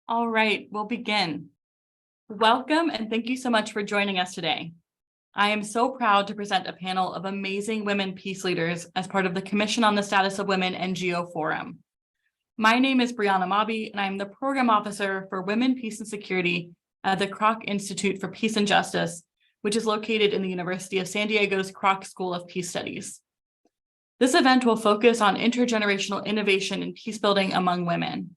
All right, we'll begin. Welcome and thank you so much for joining us today. I am so proud to present a panel of amazing women peace leaders as part of the Commission on the Status of Women NGO Forum. My name is Brianna Mobby, and I'm the Program Officer for Women, Peace and Security at the Kroc Institute for Peace and Justice, which is located in the University of San Diego's Kroc School of Peace Studies. This event will focus on intergenerational innovation and peace building among women.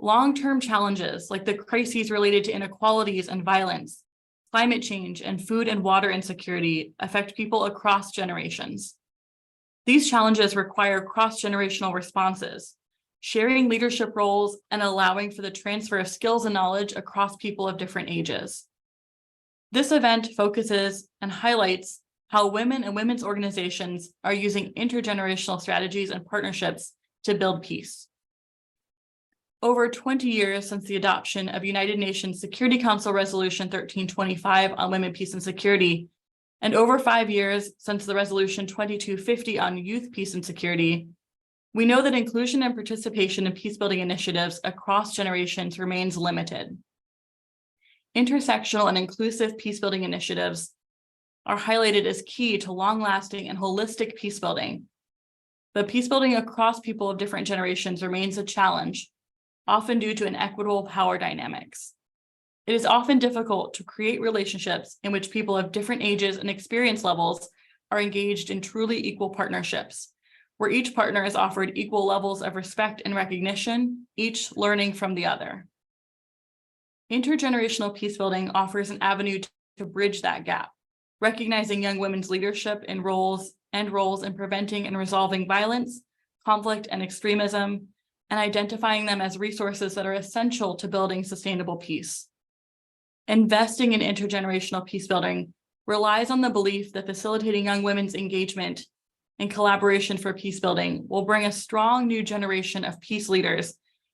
Long-term challenges like the crises related to inequalities and violence, climate change, and food and water insecurity affect people across generations. These challenges require cross-generational responses, sharing leadership roles and allowing for the transfer of skills and knowledge across people of different ages. This event focuses and highlights how women and women's organizations are using intergenerational strategies and partnerships to build peace. Over 20 years since the adoption of United Nations Security Council Resolution 1325 on women, peace, and security, and over 5 years since the Resolution 2250 on youth, peace, and security, we know that inclusion and participation in peacebuilding initiatives across generations remains limited. Intersectional and inclusive peacebuilding initiatives are highlighted as key to long-lasting and holistic peacebuilding. But peacebuilding across people of different generations remains a challenge, often due to inequitable power dynamics. It is often difficult to create relationships in which people of different ages and experience levels are engaged in truly equal partnerships, where each partner is offered equal levels of respect and recognition, each learning from the other. Intergenerational peacebuilding offers an avenue to bridge that gap, recognizing young women's leadership in roles in preventing and resolving violence, conflict, and extremism, and identifying them as resources that are essential to building sustainable peace. Investing in intergenerational peacebuilding relies on the belief that facilitating young women's engagement and collaboration for peacebuilding will bring a strong new generation of peace leaders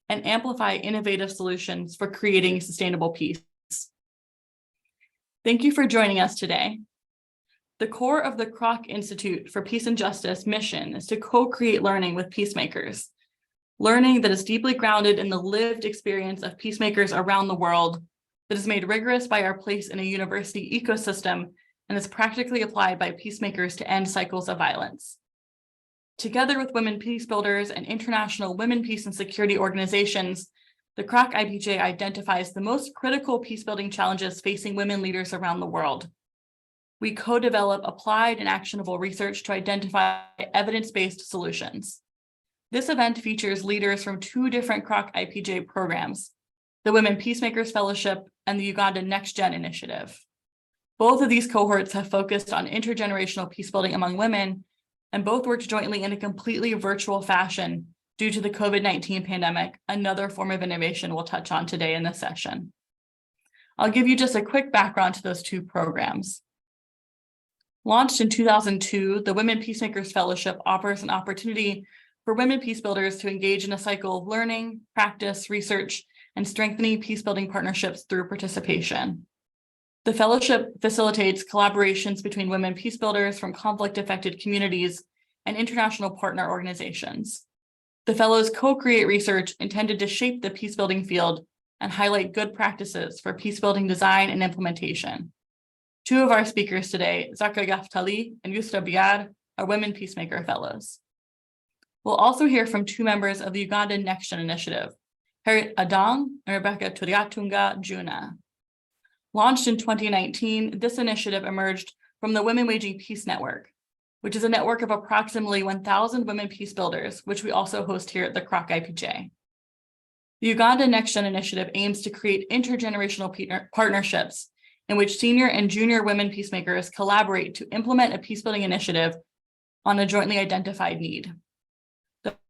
and amplify innovative solutions for creating sustainable peace. Thank you for joining us today. The core of the Kroc Institute for Peace and Justice mission is to co-create learning with peacemakers, learning that is deeply grounded in the lived experience of peacemakers around the world, that is made rigorous by our place in a university ecosystem and is practically applied by peacemakers to end cycles of violence. Together with women peace builders and international women peace and security organizations, the Kroc IPJ identifies the most critical peacebuilding challenges facing women leaders around the world. We co-develop applied and actionable research to identify evidence-based solutions. This event features leaders from two different Kroc IPJ programs, the Women Peacemakers Fellowship and the Uganda NextGen initiative. Both of these cohorts have focused on intergenerational peacebuilding among women, and both worked jointly in a completely virtual fashion due to the COVID-19 pandemic, another form of innovation we'll touch on today in this session. I'll give you just a quick background to those two programs. Launched in 2002, the Women Peacemakers Fellowship offers an opportunity for women peace builders to engage in a cycle of learning, practice, research, and strengthening peacebuilding partnerships through participation. The fellowship facilitates collaborations between women peace builders from conflict-affected communities and international partner organizations. The fellows co-create research intended to shape the peacebuilding field and highlight good practices for peacebuilding design and implementation. Two of our speakers today, Zaka Gaftali and Yusra Biar, are Women Peacemaker Fellows. We'll also hear from two members of the Ugandan NextGen initiative, Harriet Adong and Rebecca Turiatunga Juna. Launched in 2019, this initiative emerged from the Women Waging Peace Network, which is a network of approximately 1,000 women peace builders, which we also host here at the Kroc IPJ. The Uganda NextGen initiative aims to create intergenerational partnerships in which senior and junior women peacemakers collaborate to implement a peacebuilding initiative on a jointly identified need.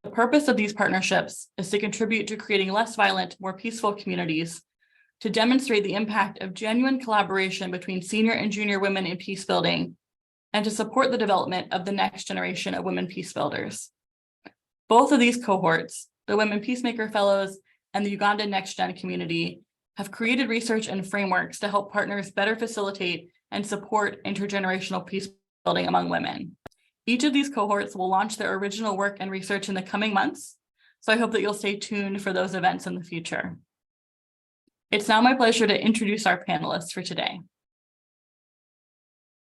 The purpose of these partnerships is to contribute to creating less violent, more peaceful communities, to demonstrate the impact of genuine collaboration between senior and junior women in peacebuilding, and to support the development of the next generation of women peace builders. Both of these cohorts, the Women Peacemaker Fellows and the Uganda NextGen community, have created research and frameworks to help partners better facilitate and support intergenerational peacebuilding among women. Each of these cohorts will launch their original work and research in the coming months, so I hope that you'll stay tuned for those events in the future. It's now my pleasure to introduce our panelists for today.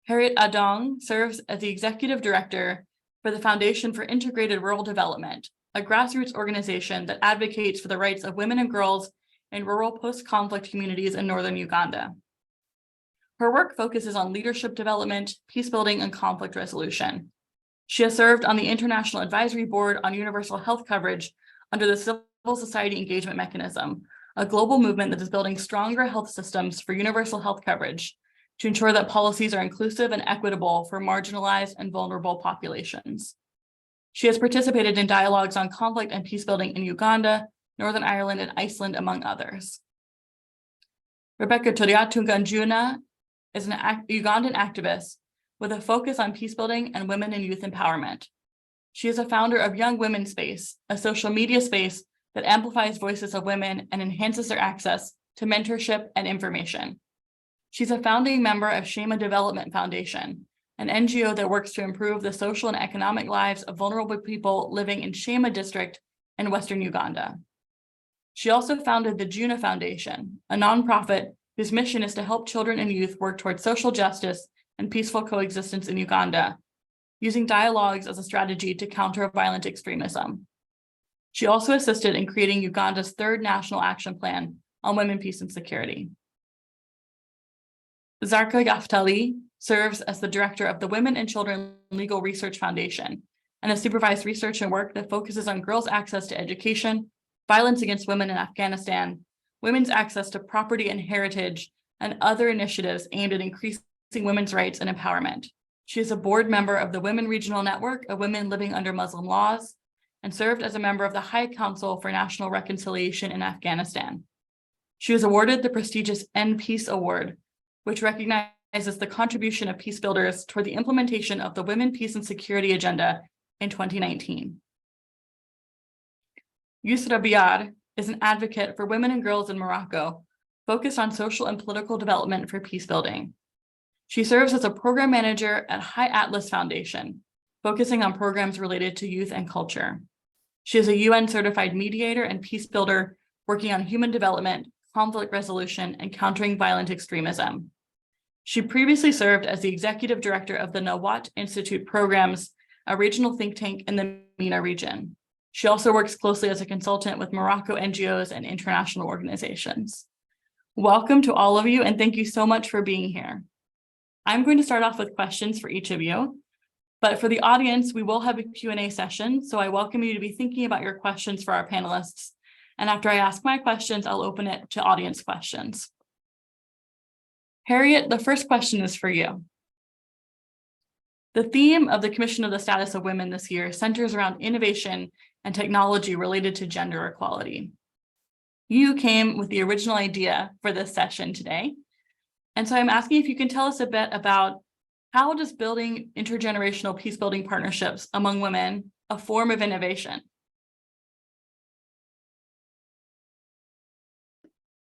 Harriet Adong serves as the Executive Director for the Foundation for Integrated Rural Development, a grassroots organization that advocates for the rights of women and girls in rural post-conflict communities in northern Uganda. Her work focuses on leadership development, peace building, and conflict resolution. She has served on the International Advisory Board on Universal Health Coverage under the Civil Society Engagement Mechanism, a global movement that is building stronger health systems for universal health coverage to ensure that policies are inclusive and equitable for marginalized and vulnerable populations. She has participated in dialogues on conflict and peace building in Uganda, Northern Ireland, and Iceland, among others. Rebecca Toriatunganjuna is an Ugandan activist with a focus on peace building and women and youth empowerment. She is a founder of Young Women's Space, a social media space that amplifies voices of women and enhances their access to mentorship and information. She's a founding member of Shema Development Foundation, an NGO that works to improve the social and economic lives of vulnerable people living in Shema district in Western Uganda. She also founded the Juna Foundation, a nonprofit whose mission is to help children and youth work towards social justice and peaceful coexistence in Uganda, using dialogues as a strategy to counter violent extremism. She also assisted in creating Uganda's third national action plan on women, peace, and security. Zarka Yaftali serves as the director of the Women and Children Legal Research Foundation and has supervised research and work that focuses on girls' access to education, violence against women in Afghanistan, women's access to property and heritage, and other initiatives aimed at increasing women's rights and empowerment. She is a board member of the Women Regional Network of Women Living Under Muslim Laws and served as a member of the High Council for National Reconciliation in Afghanistan. She was awarded the prestigious End Peace Award, which recognizes the contribution of peace builders toward the implementation of the Women, Peace, and Security Agenda in 2019. Yusra Biar is an advocate for women and girls in Morocco, focused on social and political development for peace building. She serves as a program manager at High Atlas Foundation, focusing on programs related to youth and culture. She is a UN certified mediator and peace builder working on human development, conflict resolution, and countering violent extremism. She previously served as the executive director of the Kroc Institute programs, a regional think tank in the MENA region. She also works closely as a consultant with Morocco NGOs and international organizations. Welcome to all of you, and thank you so much for being here. I'm going to start off with questions for each of you, but for the audience, we will have a Q&A session, so I welcome you to be thinking about your questions for our panelists. And after I ask my questions, I'll open it to audience questions. Harriet, the first question is for you. The theme of the Commission of the Status of Women this year centers around innovation and technology related to gender equality. You came with the original idea for this session today. And so I'm asking if you can tell us a bit about how does building intergenerational peace building partnerships among women a form of innovation?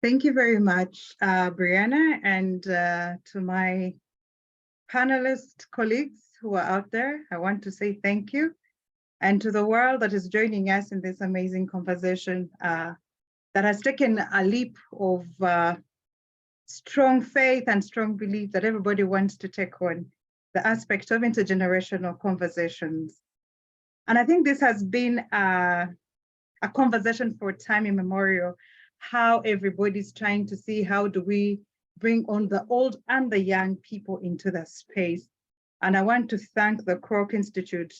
Thank you very much, Brianna, and to my panelist colleagues who are out there, I want to say thank you. And to the world that is joining us in this amazing conversation that has taken a leap of strong faith and strong belief that everybody wants to take on the aspect of intergenerational conversations. And I think this has been a conversation for time immemorial, how everybody's trying to see how do we bring on the old and the young people into the space. And I want to thank the Kroc Institute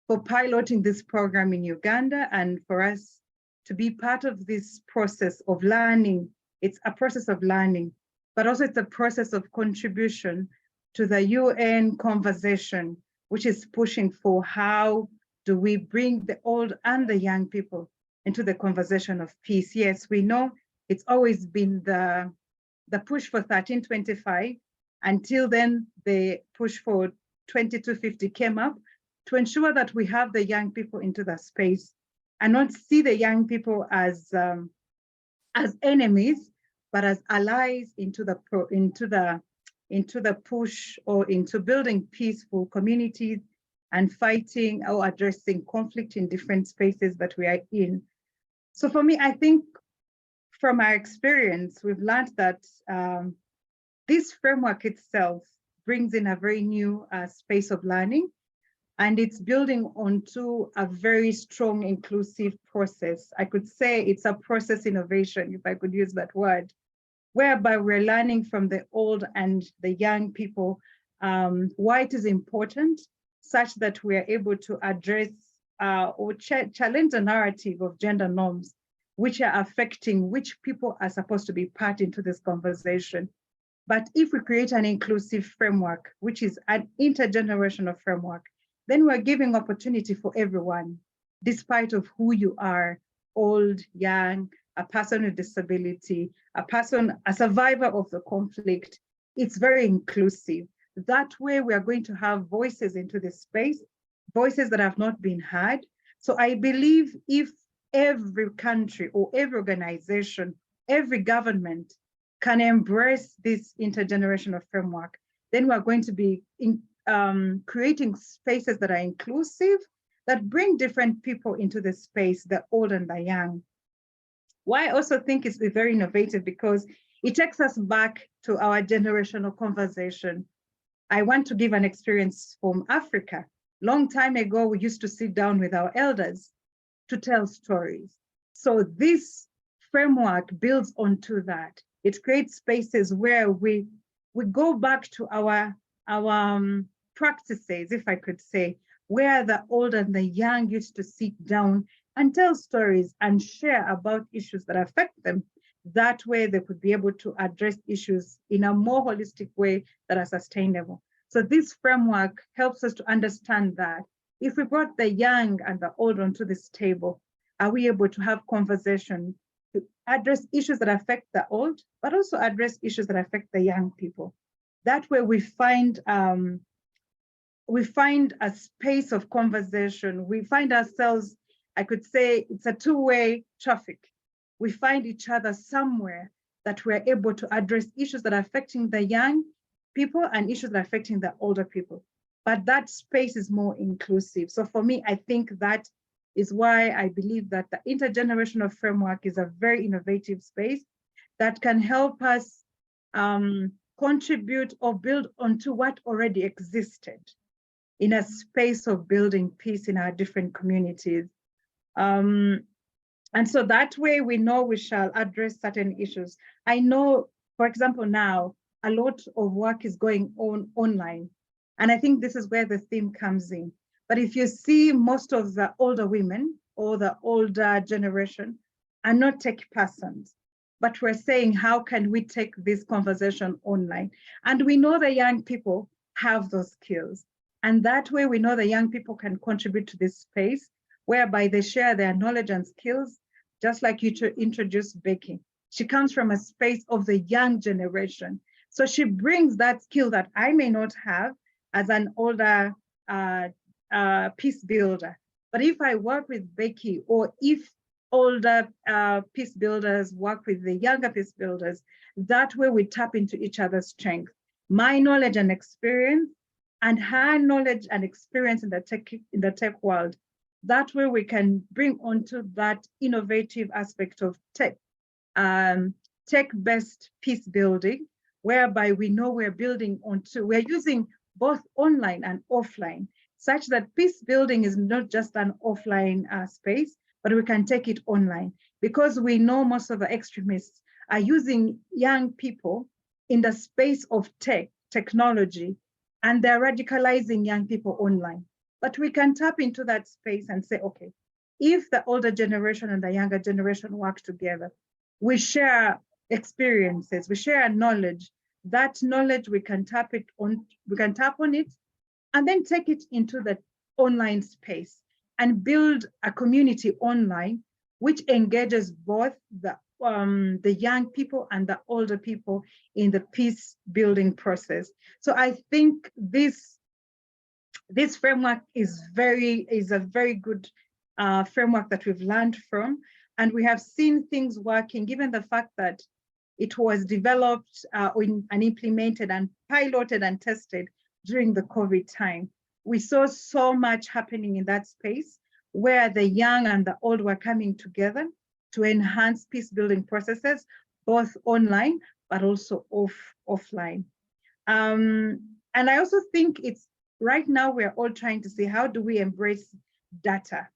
for piloting this program in Uganda and for us to be part of this process of learning. It's a process of learning, but also it's a process of contribution to the UN conversation, which is pushing for how do we bring the old and the young people into the conversation of peace. Yes, we know it's always been the push for 1325. Until then, the push for 2250 came up to ensure that we have the young people into the space and not see the young people as enemies, but as allies into the push or into building peaceful communities and fighting or addressing conflict in different spaces that we are in. So for me, I think from our experience, we've learned that this framework itself brings in a very new space of learning, and it's building onto a very strong inclusive process. I could say it's a process innovation, if I could use that word, whereby we're learning from the old and the young people why it is important, such that we are able to address or challenge the narrative of gender norms, which are affecting which people are supposed to be part into this conversation. But if we create an inclusive framework, which is an intergenerational framework, then we're giving opportunity for everyone, despite of who you are, old, young, a person with disability, a survivor of the conflict. It's very inclusive. That way we are going to have voices into this space, voices that have not been heard. So I believe if every country or every organization, every government can embrace this intergenerational framework, then we're going to be creating spaces that are inclusive, that bring different people into the space, the old and the young. Why I also think it's very innovative, because it takes us back to our generational conversation. I want to give an experience from Africa. Long time ago, we used to sit down with our elders to tell stories. So this framework builds onto that. It creates spaces where we go back to our practices, if I could say, where the old and the young used to sit down and tell stories and share about issues that affect them. That way they could be able to address issues in a more holistic way that are sustainable. So this framework helps us to understand that if we brought the young and the old onto this table, are we able to have conversation to address issues that affect the old, but also address issues that affect the young people? That way we find a space of conversation. We find ourselves, I could say it's a two-way traffic. We find each other somewhere that we're able to address issues that are affecting the young people and issues that are affecting the older people. But that space is more inclusive. So for me, I think that is why I believe that the intergenerational framework is a very innovative space that can help us contribute or build onto what already existed in a space of building peace in our different communities. And so that way we know we shall address certain issues. I know, for example, now a lot of work is going on online. And I think this is where the theme comes in. But if you see, most of the older women or the older generation are not tech persons, but we're saying, how can we take this conversation online? And we know the young people have those skills. And that way we know the young people can contribute to this space whereby they share their knowledge and skills, just like you introduced Becky. She comes from a space of the young generation. So she brings that skill that I may not have as an older peace builder. But if I work with Becky, or if older peace builders work with the younger peace builders, that way we tap into each other's strength. My knowledge and experience and her knowledge and experience in the tech world. That way we can bring onto that innovative aspect of tech-based peace building, whereby we know we're using both online and offline, such that peace building is not just an offline space, but we can take it online, because we know most of the extremists are using young people in the space of technology, and they're radicalizing young people online. But we can tap into that space and say, okay, if the older generation and the younger generation work together, we share experiences, we share knowledge. That knowledge we can tap on it, and then take it into the online space and build a community online which engages both the young people and the older people in the peace building process. So I think this framework is a very good framework that we've learned from, and we have seen things working, given the fact that it was developed and implemented and piloted and tested during the COVID time. We saw so much happening in that space where the young and the old were coming together to enhance peace building processes, both online, but also offline. And I also think it's right now we're all trying to see how do we embrace data,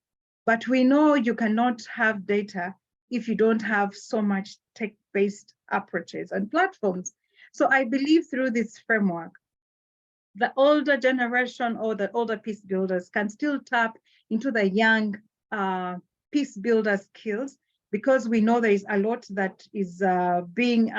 but we know you cannot have data if you don't have so much tech-based approaches and platforms. So I believe through this framework, the older generation or the older peace builders can still tap into the young peace builder skills, because we know there is a lot that is being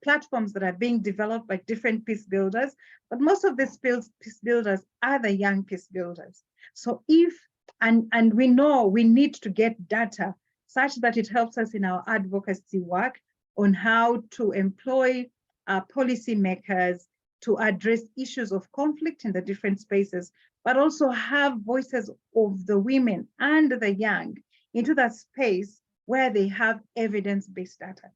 platforms that are being developed by different peace builders, but most of these peace builders are the young peace builders. So if, and we know we need to get data such that it helps us in our advocacy work on how to employ policy makers to address issues of conflict in the different spaces, but also have voices of the women and the young into that space where they have evidence-based data.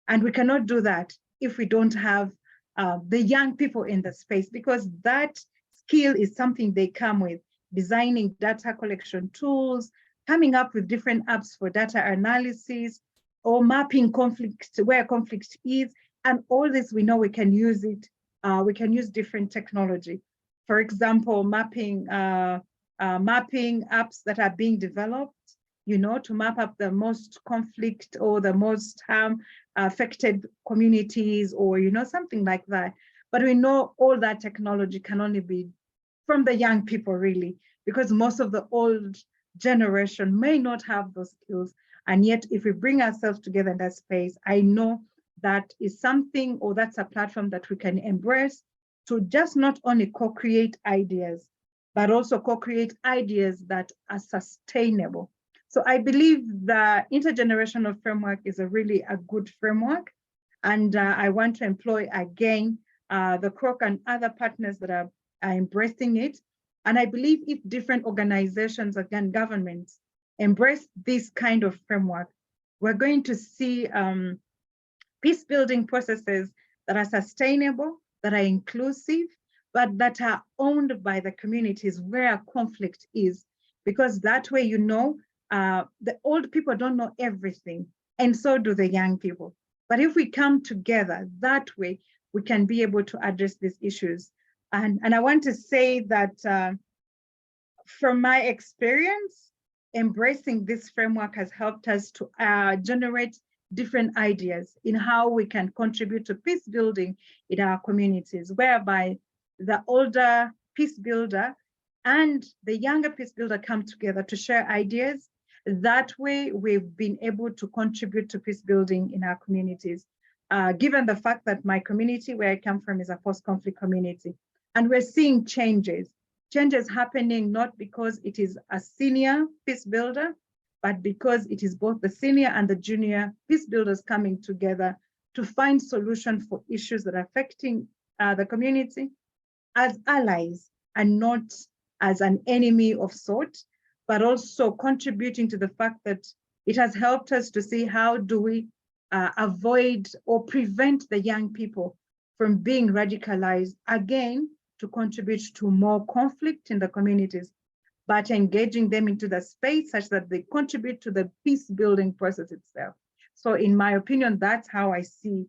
And we cannot do that if we don't have the young people in the space, because that skill is something they come with, designing data collection tools, coming up with different apps for data analysis, or mapping conflict, where conflict is, and all this we know we can use it. We can use different technology. For example, mapping apps that are being developed, you know, to map up the most conflict or the most harm affected communities, or, you know, something like that. But we know all that technology can only be from the young people, really, because most of the old generation may not have those skills. And yet, if we bring ourselves together in that space, I know that is something, or that's a platform that we can embrace to just not only co-create ideas, but also co-create ideas that are sustainable. So I believe the intergenerational framework is a good framework. And I want to employ again the Kroc and other partners that are embracing it. And I believe if different organizations, again, governments, embrace this kind of framework, we're going to see peace building processes that are sustainable, that are inclusive, but that are owned by the communities where conflict is. Because that way, you know, the old people don't know everything, and so do the young people. But if we come together that way, we can be able to address these issues. And I want to say that from my experience, embracing this framework has helped us to generate different ideas in how we can contribute to peace building in our communities, whereby the older peace builder and the younger peace builder come together to share ideas. That way, we've been able to contribute to peace building in our communities, given the fact that my community, where I come from, is a post-conflict community. And we're seeing changes happening not because it is a senior peace builder, but because it is both the senior and the junior peace builders coming together to find solutions for issues that are affecting the community as allies and not as an enemy of sort, but also contributing to the fact that it has helped us to see how do we avoid or prevent the young people from being radicalized, again, to contribute to more conflict in the communities, but engaging them into the space such that they contribute to the peace building process itself. So in my opinion, that's how I see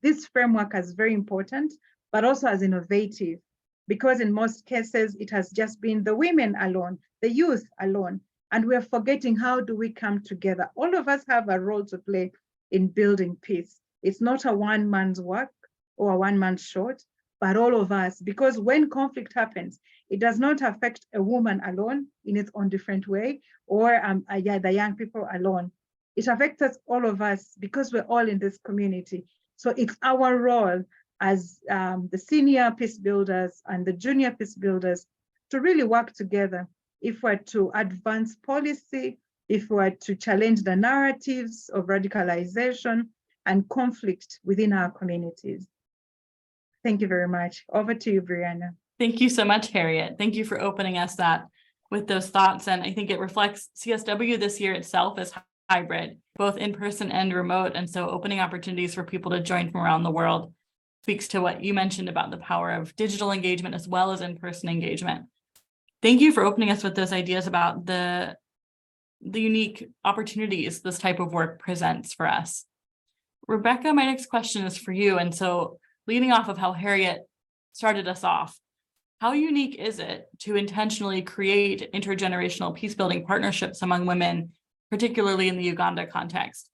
this framework as very important, but also as innovative, because in most cases, it has just been the women alone, the youth alone, and we're forgetting how do we come together. All of us have a role to play in building peace. It's not a one man's work or a one man's short, but all of us, because when conflict happens, it does not affect a woman alone in its own different way, or the young people alone. It affects us, all of us, because we're all in this community. So it's our role as the senior peace builders and the junior peace builders to really work together if we're to advance policy, if we're to challenge the narratives of radicalization and conflict within our communities. Thank you very much. Over to you, Brianna. Thank you so much, Harriet. Thank you for opening us that with those thoughts. And I think it reflects CSW this year itself as hybrid, both in person and remote. And so opening opportunities for people to join from around the world speaks to what you mentioned about the power of digital engagement as well as in-person engagement. Thank you for opening us with those ideas about the the unique opportunities this type of work presents for us. Rebecca, my next question is for you. And so leading off of how Harriet started us off, how unique is it to intentionally create intergenerational peacebuilding partnerships among women, particularly in the Uganda context?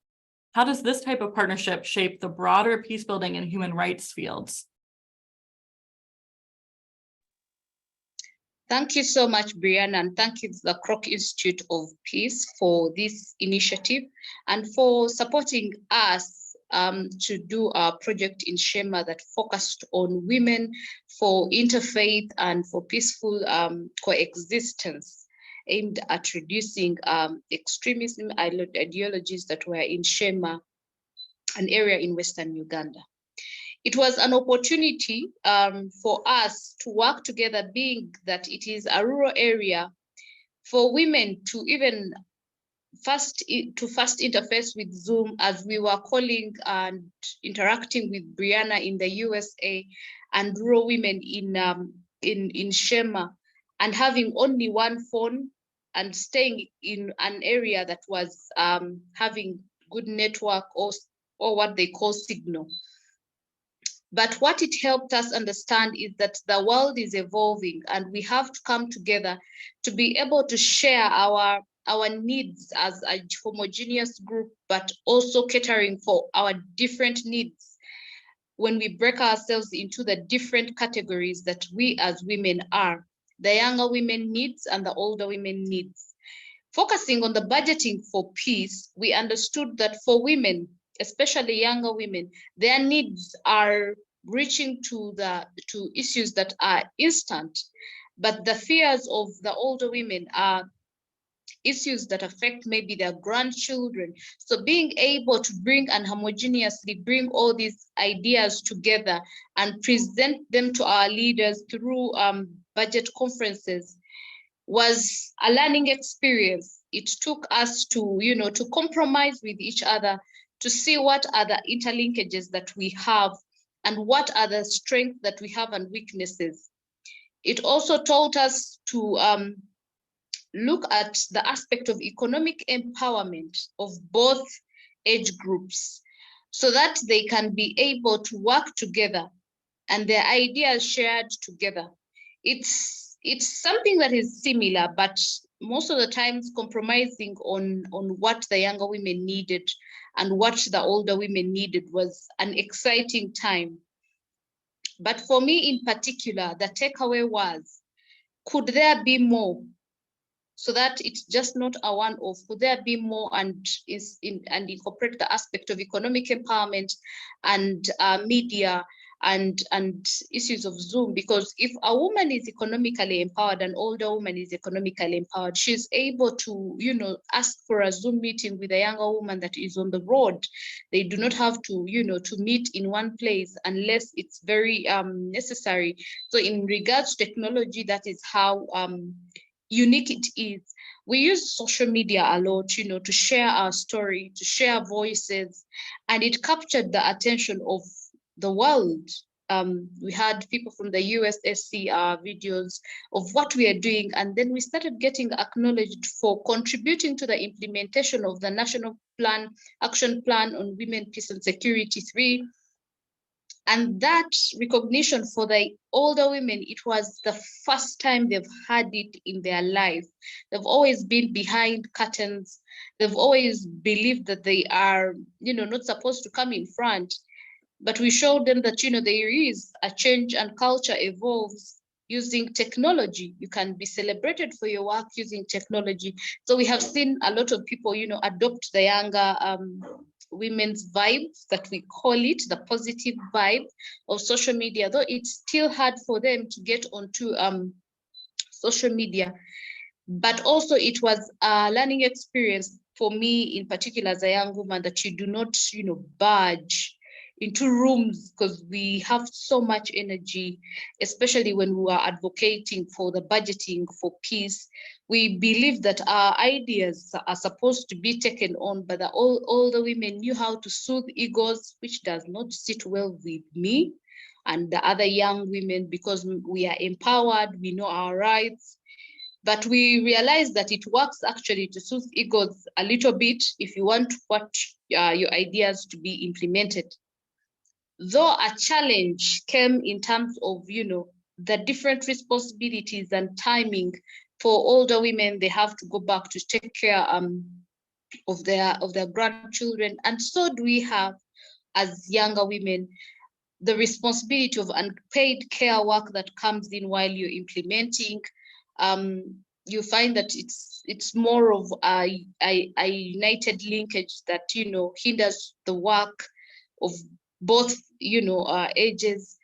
How does this type of partnership shape the broader peacebuilding and human rights fields? Thank you so much, Brianna, and thank you to the Kroc Institute of Peace for this initiative and for supporting us to do our project in Shema that focused on women for interfaith and for peaceful coexistence, aimed at reducing extremism ideologies that were in Shema, an area in Western Uganda. It was an opportunity for us to work together, being that it is a rural area, for women to even first interface with Zoom, as we were calling and interacting with Brianna in the USA, and rural women in Shema, and having only one phone and staying in an area that was having good network or what they call signal. But what it helped us understand is that the world is evolving, and we have to come together to be able to share our needs as a homogeneous group, but also catering for our different needs when we break ourselves into the different categories that we as women are, the younger women needs and the older women needs. Focusing on the budgeting for peace, we understood that for women, especially younger women, their needs are reaching to issues that are instant, but the fears of the older women are issues that affect maybe their grandchildren. So being able to bring and homogeneously bring all these ideas together and present them to our leaders through budget conferences was a learning experience. It took us to, to compromise with each other, to see what are the interlinkages that we have and what are the strengths that we have and weaknesses. It also taught us to look at the aspect of economic empowerment of both age groups so that they can be able to work together and their ideas shared together. It's something that is similar, but most of the times compromising on what the younger women needed and what the older women needed was an exciting time. But for me in particular, the takeaway was, could there be more? So that it's just not a one-off. Could there be more and incorporate the aspect of economic empowerment and media and issues of Zoom? Because if a woman is economically empowered, an older woman is economically empowered, she's able to, ask for a Zoom meeting with a younger woman that is on the road. They do not have to, to meet in one place unless it's very necessary. So in regards to technology, that is how unique it is. We use social media a lot, to share our story, to share voices, and it captured the attention of the world. We had people from the USSC videos of what we are doing, and then we started getting acknowledged for contributing to the implementation of the National Action Plan on Women, Peace and Security 3. And that recognition for the older women, it was the first time they've had it in their life. They've always been behind curtains. They've always believed that they are, not supposed to come in front. But we showed them that, there is a change and culture evolves using technology. You can be celebrated for your work using technology. So we have seen a lot of people, adopt the younger women's vibes, that we call it, the positive vibe of social media, though it's still hard for them to get onto social media. But also it was a learning experience for me in particular as a young woman, that you do not, budge into rooms because we have so much energy, especially when we are advocating for the budgeting for peace. We believe that our ideas are supposed to be taken on, but all the women knew how to soothe egos, which does not sit well with me and the other young women, because we are empowered, we know our rights. But we realized that it works actually to soothe egos a little bit if you want your ideas to be implemented. Though a challenge came in terms of, the different responsibilities and timing for older women. They have to go back to take care of their grandchildren, and so do we have, as younger women, the responsibility of unpaid care work that comes in while you're implementing. You find that it's more of a united linkage that hinders the work of both ages.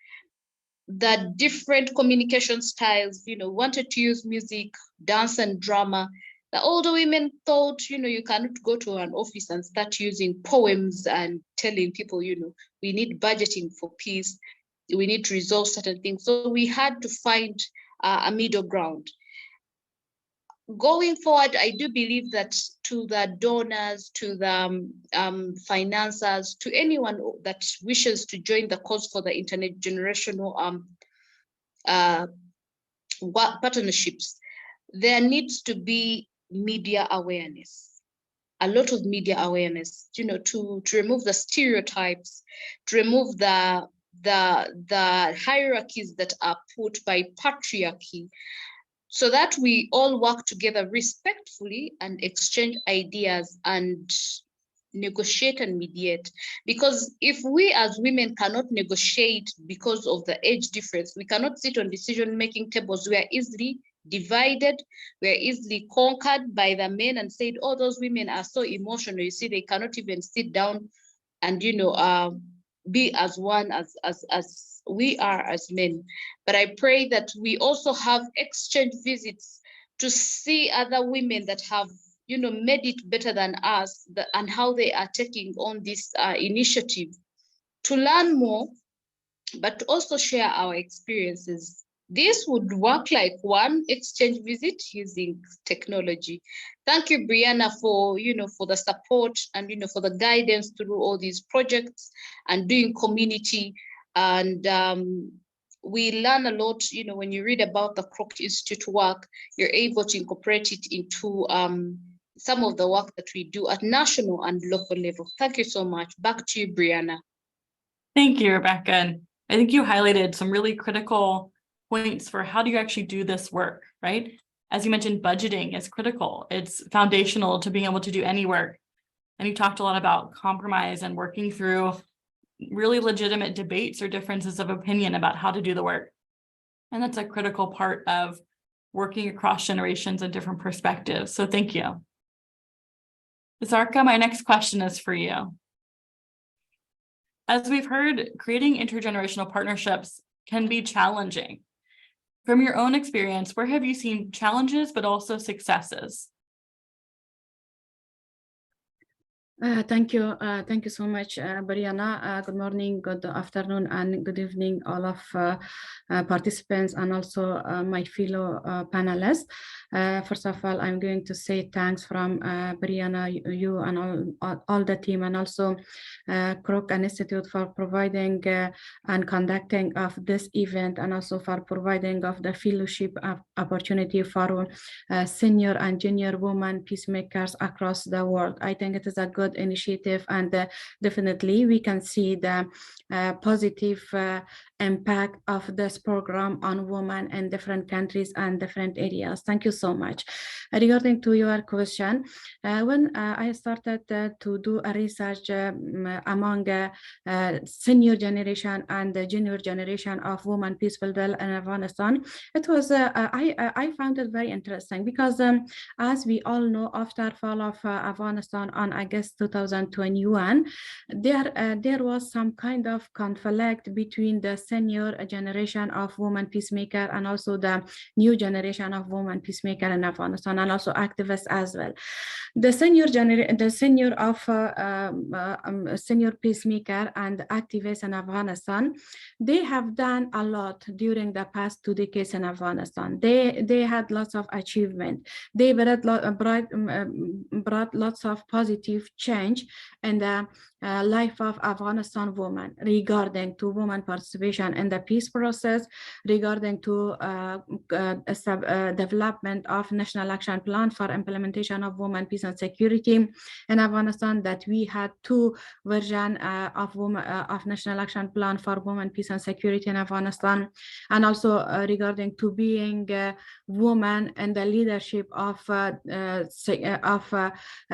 The different communication styles, wanted to use music, dance, and drama. The older women thought, you cannot go to an office and start using poems and telling people, we need budgeting for peace, we need to resolve certain things. So we had to find a middle ground. Going forward, I do believe that to the donors, to the financiers, to anyone that wishes to join the cause for the intergenerational partnerships, there needs to be media awareness, a lot of media awareness, to remove the stereotypes, to remove the hierarchies that are put by patriarchy, so that we all work together respectfully and exchange ideas and negotiate and mediate. Because if we as women cannot negotiate because of the age difference, we cannot sit on decision-making tables. We are easily divided, we are easily conquered by the men and said, oh, those women are so emotional. You see, they cannot even sit down and, be as one as we are as men. But I pray that we also have exchange visits to see other women that have made it better than us, and how they are taking on this initiative, to learn more, but also share our experiences. This would work like one exchange visit using technology. Thank you, Brianna, for for the support and for the guidance through all these projects and doing community. And we learn a lot. When you read about the Kroc Institute work, you're able to incorporate it into some of the work that we do at national and local level. Thank you so much. Back to you, Brianna. Thank you, Rebecca. And I think you highlighted some really critical points for how do you actually do this work, right? As you mentioned, budgeting is critical. It's foundational to being able to do any work. And you talked a lot about compromise and working through really legitimate debates or differences of opinion about how to do the work. And that's a critical part of working across generations and different perspectives. So thank you. Zarka, my next question is for you. As we've heard, creating intergenerational partnerships can be challenging. From your own experience, where have you seen challenges, but also successes? Thank you so much, Brianna. Good morning, good afternoon, and good evening, all of participants and also my fellow panelists. First of all, I'm going to say thanks from Brianna, you and all the team, and also Kroc Institute for providing and conducting of this event, and also for providing of the fellowship opportunity for senior and junior women peacemakers across the world. I think it is a good initiative, and definitely we can see the positive impact of this program on women in different countries and different areas. Thank you so much. Regarding to your question, when I started to do a research among senior generation and the junior generation of women peacebuilders in Afghanistan, it was I found it very interesting because as we all know, after fall of Afghanistan on August 2021, there was some kind of conflict between the senior generation of women peacemaker and also the new generation of women peacemaker in Afghanistan, and also activists as well. The senior peacemaker and activists in Afghanistan, they have done a lot during the past 2 decades in Afghanistan. They had lots of achievement. They brought lots of positive change in the life of Afghanistan women regarding to women participation in the peace process, regarding to development of National Action Plan for implementation of women, peace and security in Afghanistan, that we had two versions of National Action Plan for women, peace and security in Afghanistan, and also regarding to being women in the leadership of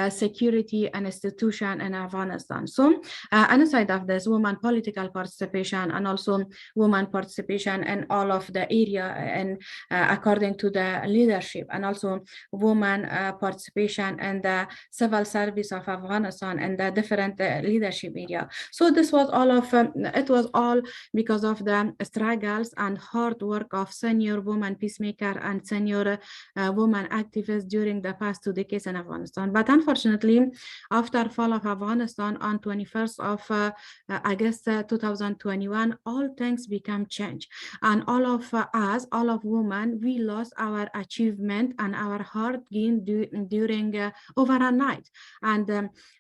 security and institution in Afghanistan. So aside of this, women political participation and also women participation in all of the area and according to the leadership, and also women participation in the civil service of Afghanistan and the different leadership area. So this was all of, it was all because of the struggles and hard work of senior women peacemaker and senior women activists during the past 2 decades in Afghanistan. But unfortunately, after fall of Afghanistan on 21st of August 2021, all things become changed. And all of us, all of women, we lost our achievement and our hard gain during over a night. And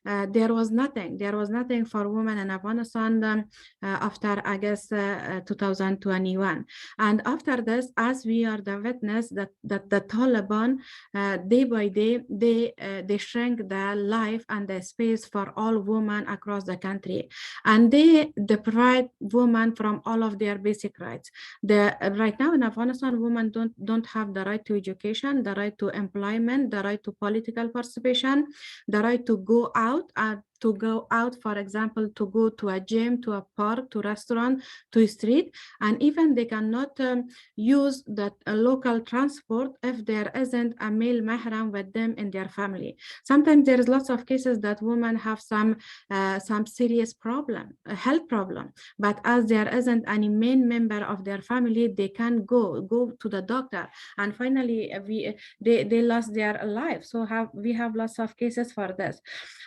there was nothing for women in Afghanistan after August 2021. And after this, as we are the witness that the Taliban, day by day, they shrink the life and the space for all women across the country, and they deprive women from all of their basic rights. Right now in Afghanistan, women don't have the right to education, the right to employment, the right to political participation, the right to go out, for example, to go to a gym, to a park, to restaurant, to a street, and even they cannot use the local transport if there isn't a male mahram with them in their family. Sometimes there is lots of cases that women have some serious problem, a health problem, but as there isn't any main member of their family, they can go to the doctor, and finally they lost their life. So we have lots of cases for this.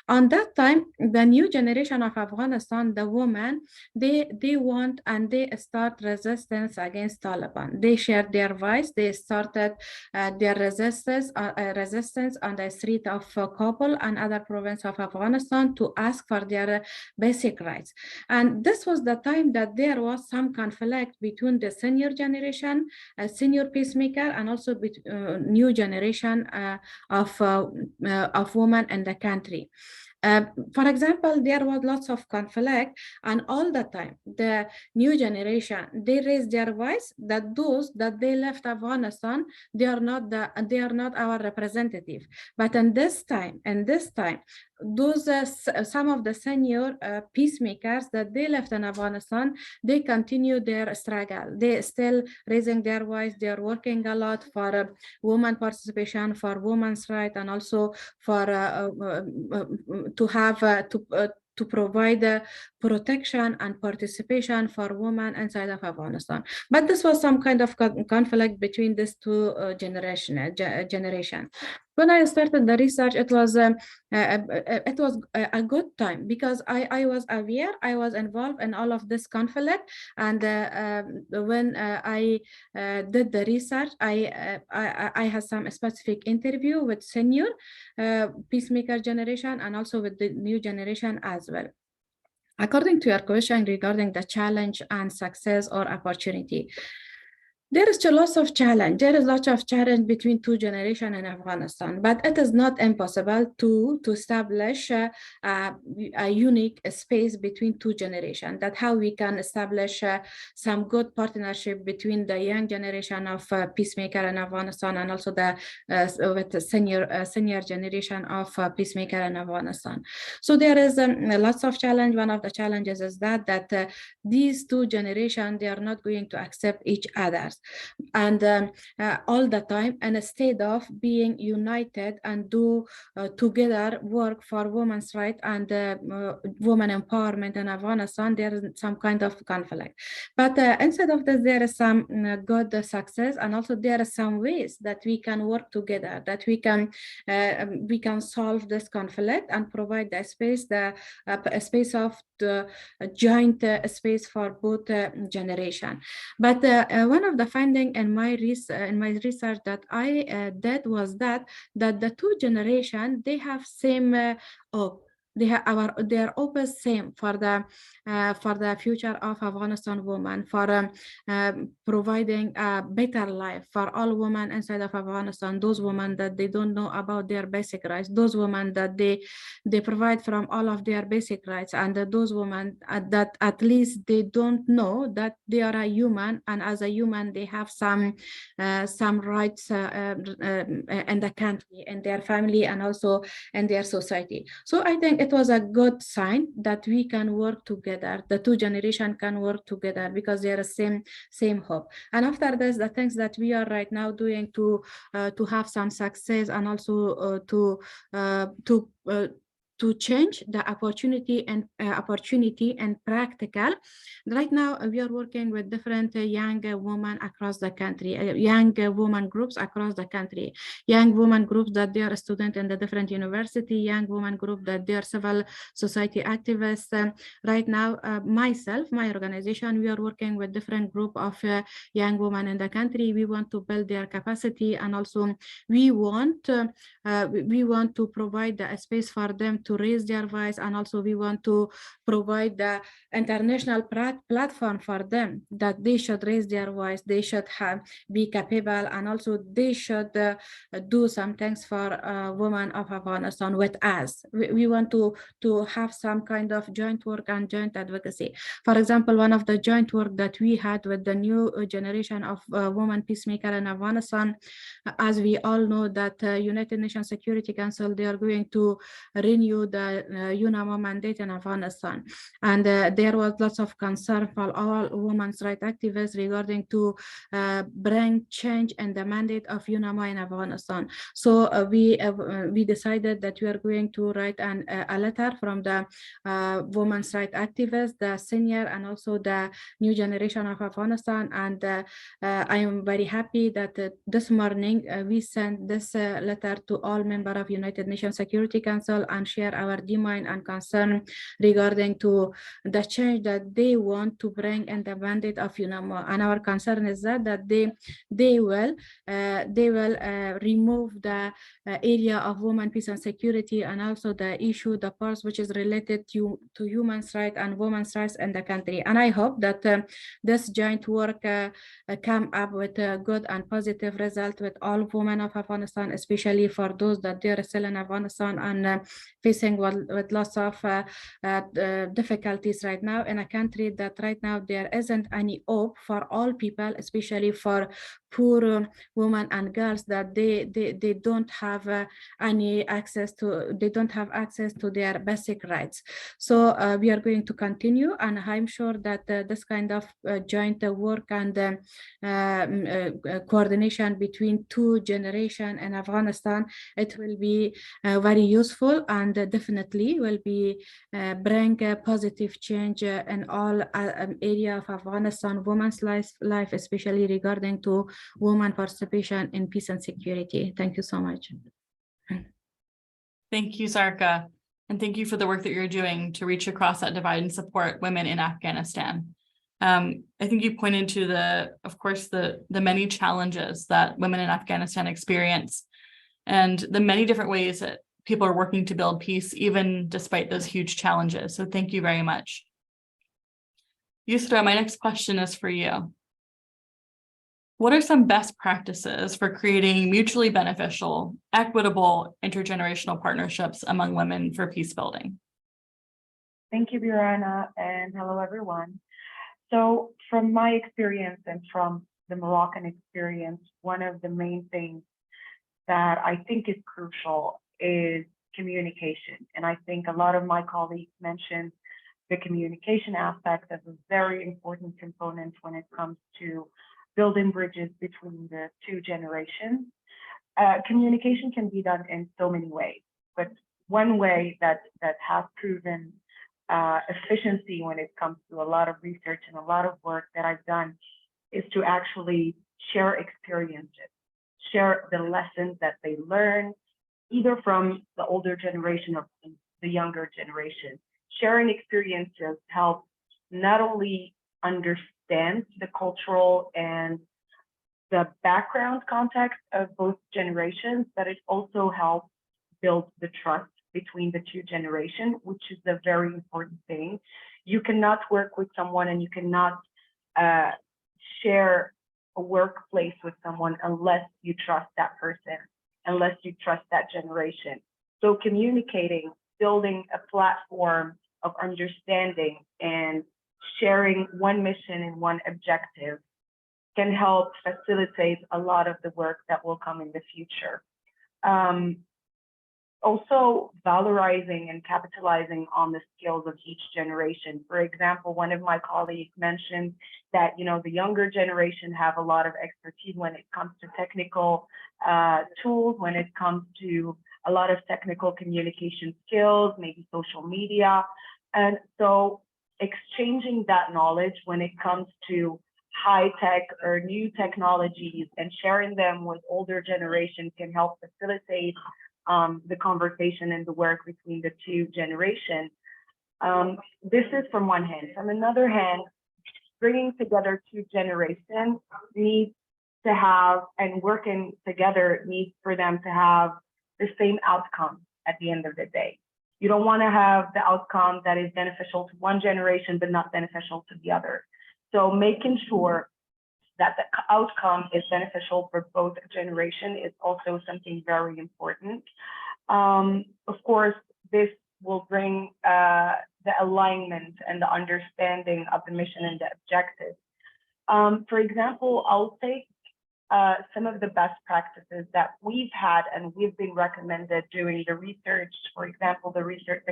On that time, the new generation of Afghanistan, the women, they want and they start resistance against Taliban. They shared their voice. They started their resistance on the street of Kabul and other provinces of Afghanistan to ask for their basic rights. And this was the time that there was some conflict between the senior generation, senior peacemaker, and also new generation of women in the country. For example, there was lots of conflict, and all the time the new generation, they raised their voice that those that they left Afghanistan, they are not our representative. But in this time, those some of the senior peacemakers that they left in Afghanistan, they continue their struggle. They still raising their voice. They are working a lot for women participation, for women's rights, and also for to have to provide protection and participation for women inside of Afghanistan. But this was some kind of conflict between these two generation. When I started the research, it was a good time because I was aware, I was involved in all of this conflict, and when I did the research, I had some specific interview with senior peacemaker generation and also with the new generation as well. According to your question regarding the challenge and success or opportunity, there is still lots of challenge. There is lots of challenge between two generations in Afghanistan, but it is not impossible to establish a unique space between two generations. That's how we can establish some good partnership between the young generation of peacemaker in Afghanistan and also with the senior generation of peacemaker in Afghanistan. So there is lots of challenge. One of the challenges is that these two generations, they are not going to accept each other. And all the time, and instead of being united and do together work for women's rights and women empowerment in Afghanistan, there is some kind of conflict. But instead of this, there is some good success, and also there are some ways that we can work together, that we can solve this conflict and provide the space, a space of the joint space for both generation. But one of the finding in my research that I did was that the two generations, they have same they are always same for the future of Afghanistan women, for providing a better life for all women inside of Afghanistan, those women that they don't know about their basic rights, those women that they provide from all of their basic rights, and those women that at least they don't know that they are a human, and as a human they have some rights in the country, in their family, and also in their society. So I think it was a good sign that we can work together, the two generations can work together, because they are the same hope. And after this, the things that we are right now doing to have some success, and also to change the opportunity and practical. Right now, we are working with different young women across the country, young women groups across the country, young women groups that they are students in the different university, young women group that they are civil society activists. Right now, my organization, we are working with different group of young women in the country. We want to build their capacity, and also we want to provide a space for them to raise their voice, and also we want to provide the international platform for them, that they should raise their voice, they should be capable, and also they should do some things for women of Afghanistan with us. We want to have some kind of joint work and joint advocacy. For example, one of the joint work that we had with the new generation of women peacemaker in Afghanistan, as we all know that United Nations Security Council, they are going to renew the UNAMA mandate in Afghanistan, and there was lots of concern for all women's rights activists regarding to bring change in the mandate of UNAMA in Afghanistan. So we decided that we are going to write a letter from the women's rights activists, the senior and also the new generation of Afghanistan, and I am very happy that this morning we sent this letter to all members of United Nations Security Council and share our demand and concern regarding to the change that they want to bring in the mandate of UNAMA. And our concern is that they will remove the area of women, peace and security, and also the issue, the parts which is related to human rights and women's rights in the country. And I hope that this joint work come up with a good and positive result with all women of Afghanistan, especially for those that they are still in Afghanistan and facing with lots of difficulties right now in a country that right now there isn't any hope for all people, especially for poor women and girls, that they don't have any access to, they don't have access to their basic rights. So we are going to continue, and I'm sure that this kind of joint work and coordination between two generations in Afghanistan, it will be very useful, and definitely will be bring a positive change in all area of Afghanistan women's life, especially regarding to women participation in peace and security. Thank you so much. Thank you, Sarka. And thank you for the work that you're doing to reach across that divide and support women in Afghanistan. I think you pointed to of course, the many challenges that women in Afghanistan experience, and the many different ways that people are working to build peace, even despite those huge challenges. So thank you very much. Yusra, my next question is for you. What are some best practices for creating mutually beneficial, equitable, intergenerational partnerships among women for peace building? Thank you, Brianna, and hello, everyone. So from my experience and from the Moroccan experience, one of the main things that I think is crucial is communication. And I think a lot of my colleagues mentioned the communication aspect as a very important component when it comes to building bridges between the two generations. Communication can be done in so many ways, but one way that has proven efficiency when it comes to a lot of research and a lot of work that I've done is to actually share experiences, share the lessons that they learn, either from the older generation or the younger generation. Sharing experiences help not only understand the cultural and the background context of both generations, but it also helps build the trust between the two generations, which is a very important thing. You cannot work with someone and you cannot share a workplace with someone unless you trust that person, unless you trust that generation. So communicating, building a platform of understanding and sharing one mission and one objective can help facilitate a lot of the work that will come in the future. Also valorizing and capitalizing on the skills of each generation. For example, one of my colleagues mentioned that, you know, the younger generation have a lot of expertise when it comes to technical tools, when it comes to a lot of technical communication skills, maybe social media. And so exchanging that knowledge when it comes to high tech or new technologies and sharing them with older generations can help facilitate the conversation and the work between the two generations. This is from one hand. From another hand, bringing together two generations needs to have, and working together needs for them to have the same outcome at the end of the day. You don't want to have the outcome that is beneficial to one generation but not beneficial to the other. So making sure that the outcome is beneficial for both generations is also something very important. Of course, this will bring the alignment and the understanding of the mission and the objectives. For example, I'll take some of the best practices that we've had and we've been recommended doing the research. For example, the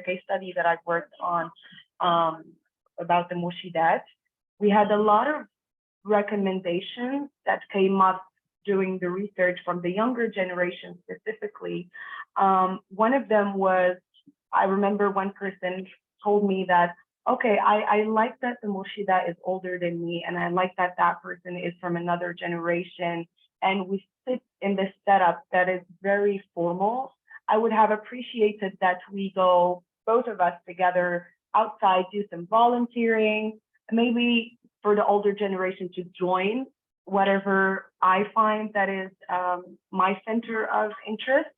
case study that I've worked on about the Mushidat. We had a lot of recommendations that came up doing the research from the younger generation specifically. One of them was, I remember one person told me that, okay, I like that the Mushida is older than me, and I like that that person is from another generation, and we sit in this setup that is very formal. I would have appreciated that we go, both of us together outside, do some volunteering, maybe for the older generation to join whatever I find that is my center of interest.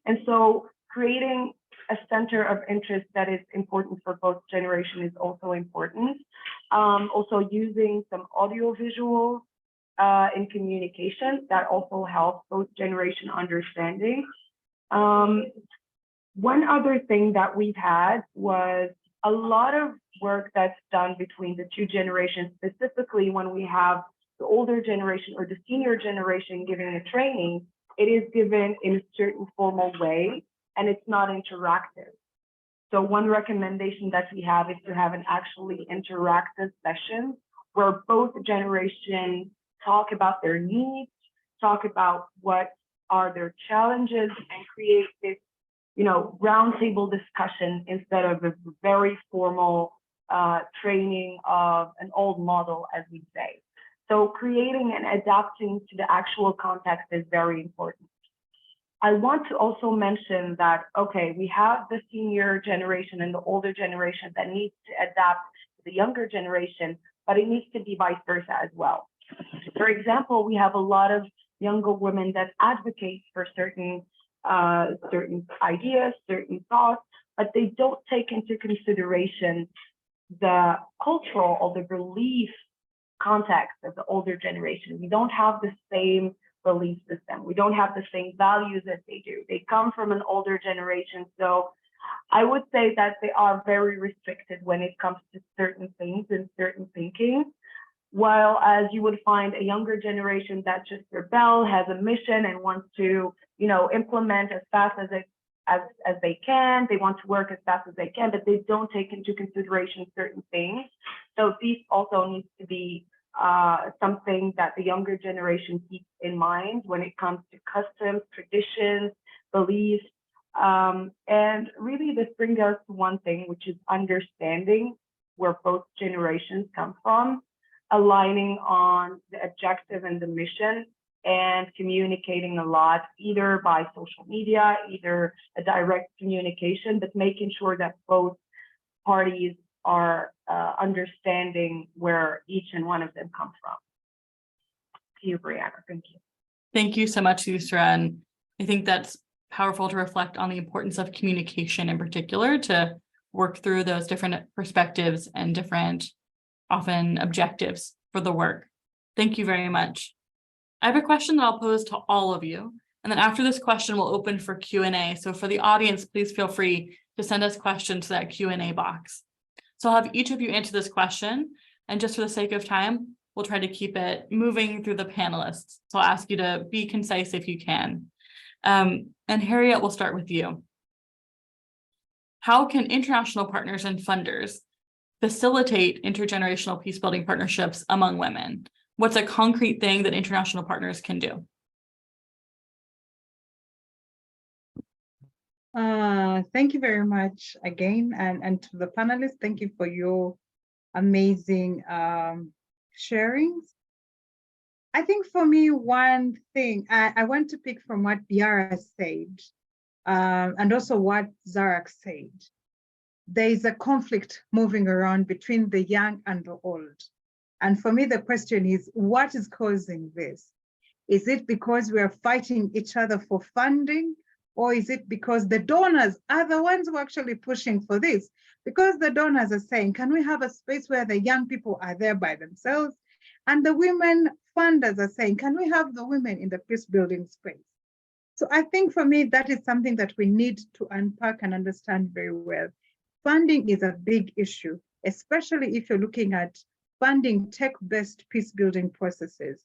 And so creating a center of interest that is important for both generations is also important. Also using some audio visuals in communication that also helps both generation understanding. One other thing that we've had was a lot of work that's done between the two generations, specifically when we have the older generation or the senior generation giving a training, it is given in a certain formal way and it's not interactive. So one recommendation that we have is to have an actually interactive session where both generations talk about their needs, talk about what are their challenges, and create this, you know, roundtable discussion instead of a very formal training of an old model, as we say. So creating and adapting to the actual context is very important. I want to also mention that, okay, we have the senior generation and the older generation that needs to adapt to the younger generation, but it needs to be vice versa as well. For example, we have a lot of younger women that advocate for certain ideas, certain thoughts, but they don't take into consideration the cultural or the belief context of the older generation. We don't have the same belief system. We don't have the same values as they do. They come from an older generation. So I would say that they are very restricted when it comes to certain things and certain thinking. While as you would find a younger generation that just rebel, has a mission and wants to, you know, implement as fast as they can. They want to work as fast as they can, but they don't take into consideration certain things. So these also needs to be something that the younger generation keeps in mind when it comes to customs, traditions, beliefs. And really this brings us to one thing, which is understanding where both generations come from, aligning on the objective and the mission, and communicating a lot, either by social media, either a direct communication, but making sure that both parties are understanding where each and one of them come from. To you, Brianna. Thank you. Thank you so much, Yusra. And I think that's powerful to reflect on the importance of communication in particular to work through those different perspectives and different, often objectives for the work. Thank you very much. I have a question that I'll pose to all of you. And then after this question, we'll open for Q&A. So for the audience, please feel free to send us questions to that Q&A box. So I'll have each of you answer this question. And just for the sake of time, we'll try to keep it moving through the panelists. So I'll ask you to be concise if you can. And Harriet, we'll start with you. How can international partners and funders facilitate intergenerational peacebuilding partnerships among women? What's a concrete thing that international partners can do? Thank you very much again. And to the panelists, thank you for your amazing sharings. I think for me, one thing, I want to pick from what Biara said and also what Zarak said. There is a conflict moving around between the young and the old. And for me, the question is, what is causing this? Is it because we are fighting each other for funding? Or is it because the donors are the ones who are actually pushing for this? Because the donors are saying, can we have a space where the young people are there by themselves? And the women funders are saying, can we have the women in the peace building space? So I think for me, that is something that we need to unpack and understand very well. Funding is a big issue, especially if you're looking at funding tech-based peace building processes.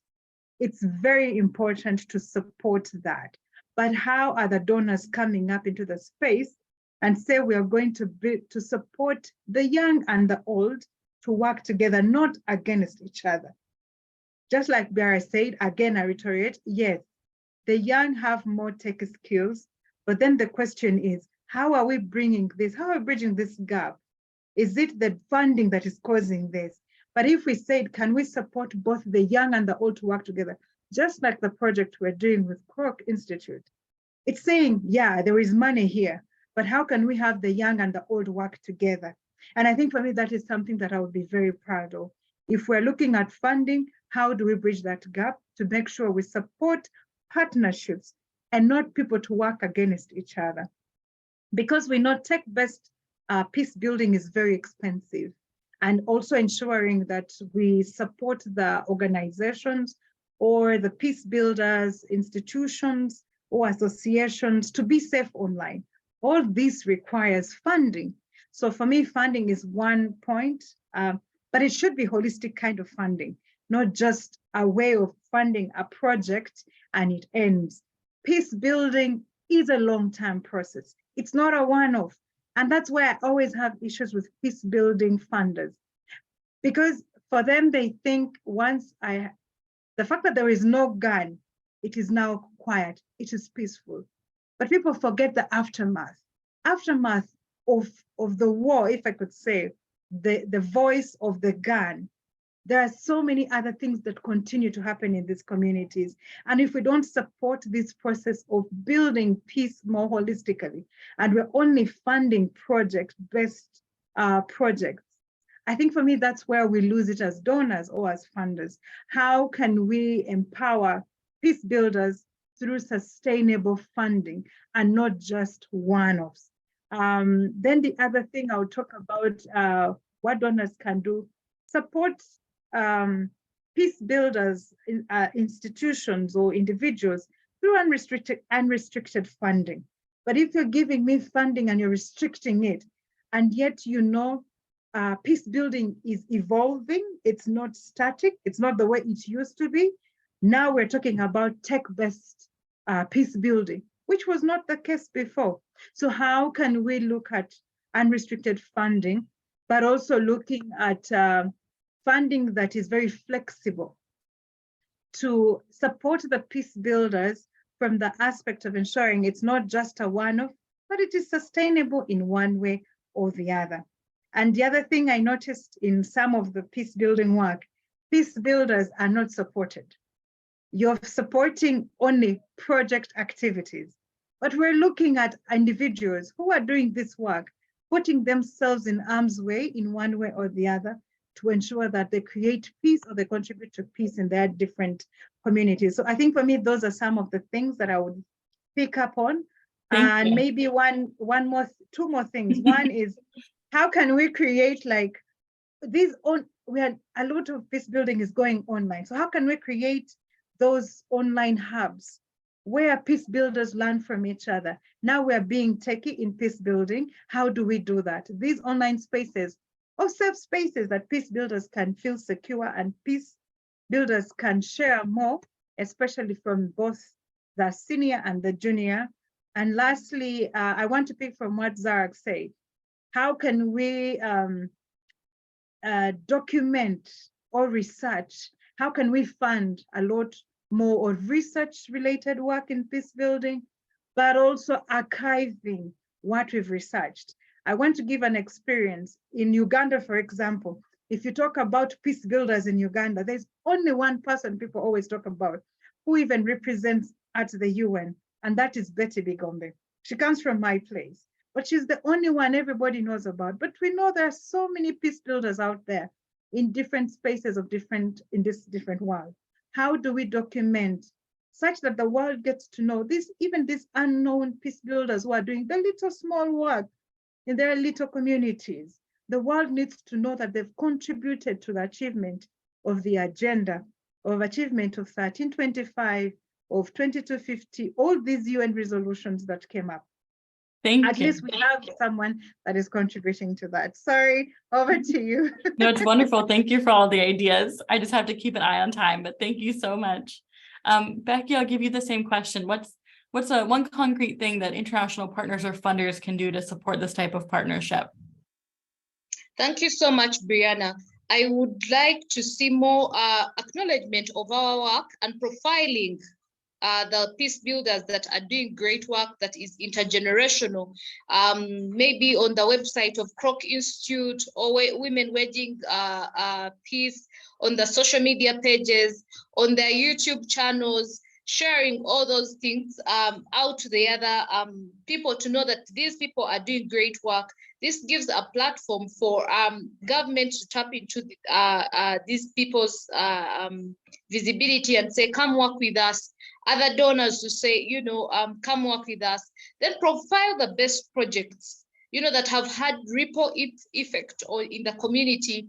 It's very important to support that. But how are the donors coming up into the space and say we are going to support the young and the old to work together, not against each other? Just like Biara said, again, I reiterate, yes, the young have more tech skills, but then the question is, how are we bringing this? How are we bridging this gap? Is it the funding that is causing this? But if we said, can we support both the young and the old to work together? Just like the project we're doing with Kroc Institute. It's saying, yeah, there is money here, but how can we have the young and the old work together? And I think for me, that is something that I would be very proud of. If we're looking at funding, how do we bridge that gap to make sure we support partnerships and not people to work against each other? Because we know tech-based peace building is very expensive, and also ensuring that we support the organizations or the peace builders, institutions or associations to be safe online. All this requires funding. So for me, funding is one point, but it should be holistic kind of funding, not just a way of funding a project and it ends. Peace building is a long-term process. It's not a one-off. And that's why I always have issues with peace building funders. Because for them, they think the fact that there is no gun, it is now quiet, it is peaceful. But people forget the aftermath of the war, if I could say, the voice of the gun. There are so many other things that continue to happen in these communities. And if we don't support this process of building peace more holistically, and we're only funding project-based projects, I think for me, that's where we lose it as donors or as funders. How can we empower peace builders through sustainable funding and not just one-offs? Then the other thing I'll talk about, what donors can do, support peace builders, institutions or individuals through unrestricted funding. But if you're giving me funding and you're restricting it, and yet you know peace building is evolving, it's not static, it's not the way it used to be. Now we're talking about tech-based peace building, which was not the case before. So how can we look at unrestricted funding, but also looking at funding that is very flexible to support the peace builders from the aspect of ensuring it's not just a one-off, but it is sustainable in one way or the other. And the other thing I noticed in some of the peace building work, peace builders are not supported. You're supporting only project activities, but we're looking at individuals who are doing this work, putting themselves in harm's way in one way or the other to ensure that they create peace or they contribute to peace in their different communities. So I think for me, those are some of the things that I would pick up on Thank you. maybe two more things. One is, how can we create like we had a lot of peace building is going online. So how can we create those online hubs where peace builders learn from each other? Now we're being techie in peace building. How do we do that? These online spaces or safe spaces that peace builders can feel secure and peace builders can share more, especially from both the senior and the junior. And lastly, I want to pick from what Zarak said. How can we document or research? How can we fund a lot more of research-related work in peace building, but also archiving what we've researched? I want to give an experience. In Uganda, for example, if you talk about peace builders in Uganda, there's only one person people always talk about who even represents at the UN, and that is Betty Bigombe. She comes from my place, but she's the only one everybody knows about. But we know there are so many peace builders out there in different spaces of in this different world. How do we document such that the world gets to know even these unknown peace builders who are doing the little small work in their little communities? The world needs to know that they've contributed to the achievement of the agenda, of achievement of 1325, of 2250, all these UN resolutions that came up. At least we have someone that is contributing to that. Sorry, over to you. No, it's wonderful. Thank you for all the ideas. I just have to keep an eye on time, but thank you so much. Becky, I'll give you the same question. What's one concrete thing that international partners or funders can do to support this type of partnership? Thank you so much, Brianna. I would like to see more acknowledgement of our work and profiling the peace builders that are doing great work that is intergenerational, maybe on the website of Kroc Institute or Women Waging Peace, on the social media pages, on their YouTube channels, sharing all those things out to the other people to know that these people are doing great work. This gives a platform for government to tap into these people's visibility and say, come work with us. Other donors to say, come work with us. Then profile the best projects, that have had ripple effect in the community,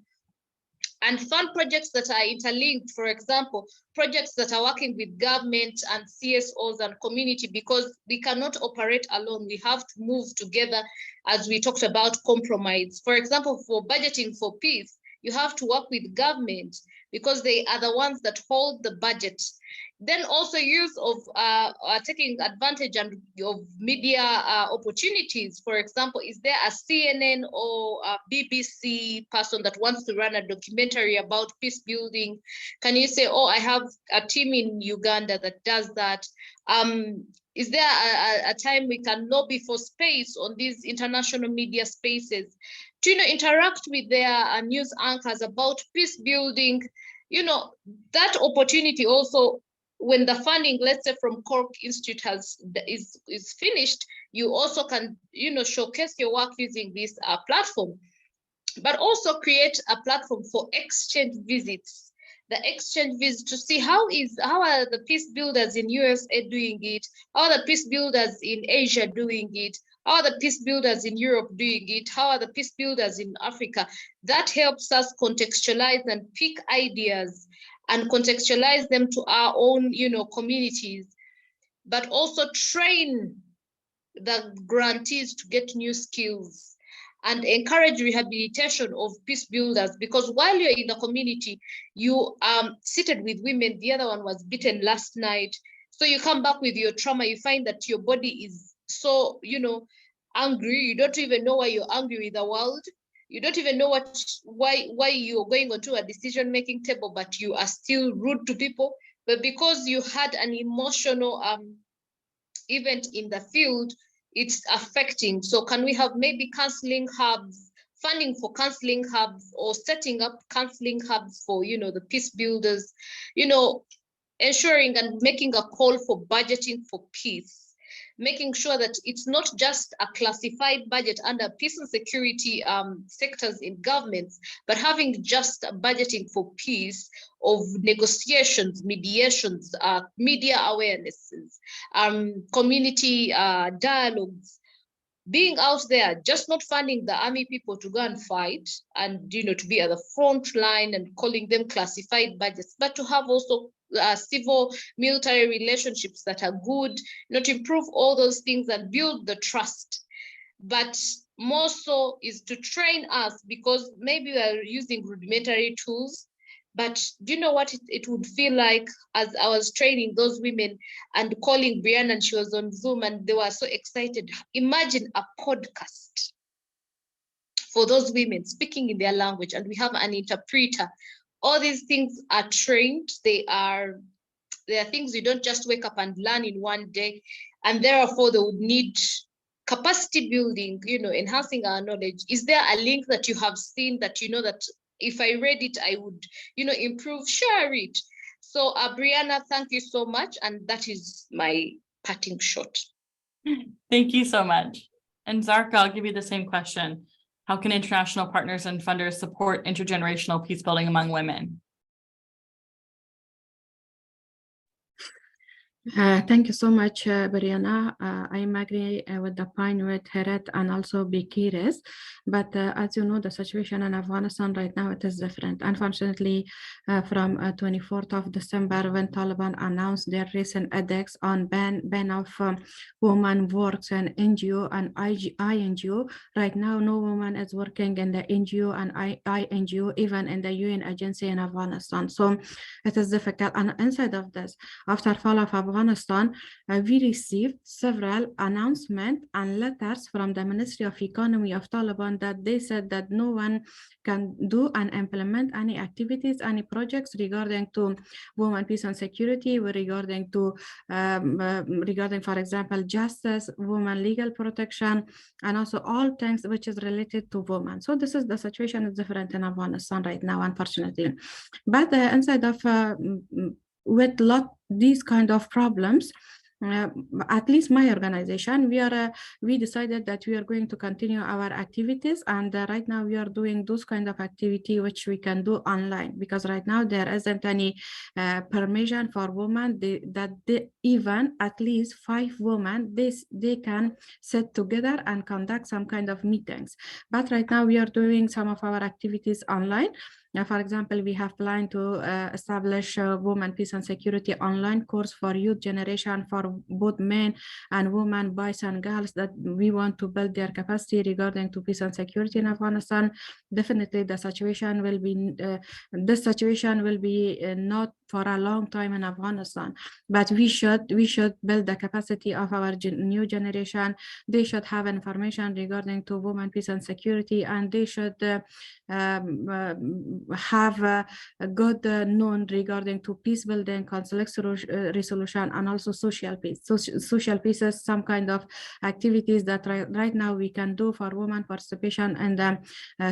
and fund projects that are interlinked. For example, projects that are working with government and CSOs and community, because we cannot operate alone. We have to move together, as we talked about compromise. For example, for budgeting for peace, you have to work with government because they are the ones that hold the budget. Then also use of taking advantage of media opportunities. For example, is there a CNN or a BBC person that wants to run a documentary about peace building? Can you say, oh, I have a team in Uganda that does that? Is there a time we can lobby for space on these international media spaces to interact with their news anchors about peace building? That opportunity also, when the funding, let's say from Kroc Institute is finished, you also can showcase your work using this platform, but also create a platform for exchange visits. The exchange visits to see how are the peace builders in USA doing it, how are the peace builders in Asia doing it, how are the peace builders in Europe doing it, how are the peace builders in Africa. That helps us contextualize and pick ideas and contextualize them to our own, communities, but also train the grantees to get new skills and encourage rehabilitation of peace builders. Because while you're in the community, you seated with women, the other one was beaten last night. So you come back with your trauma, you find that your body is so, angry. You don't even know why you're angry with the world. You don't even know why you're going onto a decision-making table, but you are still rude to people. But because you had an emotional event in the field, it's affecting. So can we have maybe counseling hubs, funding for counseling hubs, or setting up counseling hubs for, the peace builders, ensuring and making a call for budgeting for peace. making sure that it's not just a classified budget under peace and security sectors in governments, but having just budgeting for peace of negotiations, mediations, media awarenesses, community dialogues, being out there, just not funding the army people to go and fight and, you know, to be at the front line and calling them classified budgets, but to have also civil military relationships that are good, you know, to improve all those things and build the trust. But more so is to train us, because maybe we are using rudimentary tools. But do you know what it would feel like as I was training those women and calling Brianna, and she was on Zoom and they were so excited. Imagine a podcast for those women speaking in their language, and we have an interpreter. All these things are trained. They are things you don't just wake up and learn in one day, and therefore they would need capacity building, you know, enhancing our knowledge. Is there a link that you have seen that you know that if I read it, I would, you know, improve? Share it. So Brianna, thank you so much. And that is my parting shot. Thank you so much. And Zarka, I'll give you the same question. How can international partners and funders support intergenerational peace building among women? Thank you so much, Brianna. I agree with the point with Heret and also Bikiris. But as you know, the situation in Afghanistan right now, it is different. Unfortunately, from 24th of December, when Taliban announced their recent edicts on ban of women works in NGO and INGO, right now, no woman is working in the NGO and INGO, even in the UN agency in Afghanistan. So it is difficult. And inside of this, after fall of Afghanistan, we received several announcements and letters from the Ministry of Economy of Taliban that they said that no one can do and implement any activities, any projects regarding to women, peace and security, regarding to, for example, justice, women legal protection, and also all things which is related to women. So this is the situation is different in Afghanistan right now, unfortunately. But inside of with these kind of problems, at least my organization, we decided that we are going to continue our activities, and right now we are doing those kind of activity which we can do online, because right now there isn't any permission for women even at least 5 women they can sit together and conduct some kind of meetings. But right now we are doing some of our activities online. Now, for example, we have planned to establish a women, peace and security online course for youth generation, for both men and women, boys and girls, that we want to build their capacity regarding to peace and security in Afghanistan. Definitely the situation will be, this situation will be not for a long time in Afghanistan, but we should build the capacity of our new generation. They should have information regarding to women, peace and security, and they should have a good known regarding to peace building, conflict resolution, and also social peace. So social peace is some kind of activities that right now we can do for women participation in the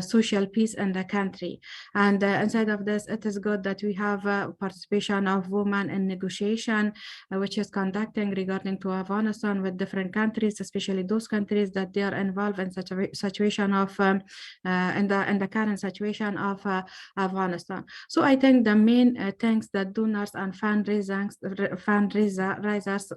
social peace in the country. And inside of this, it is good that we have participation of women in negotiation, which is conducting regarding to Afghanistan with different countries, especially those countries that they are involved in such a situation of in the current situation of Afghanistan. So I think the main things that donors and fundraisers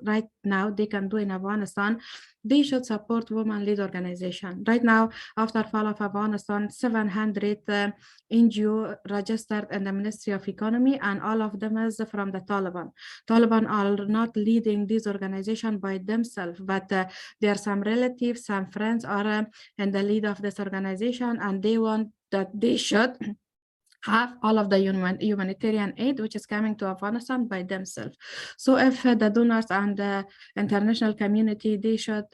right now they can do in Afghanistan, they should support women-led organization. Right now, after fall of Afghanistan, 700 NGO registered in the Ministry of Economy, and all of them is from the Taliban. Taliban are not leading this organization by themselves, but there are some relatives, some friends are in the lead of this organization, and they want that they should have all of the humanitarian aid which is coming to Afghanistan by themselves. So if the donors and the international community, they should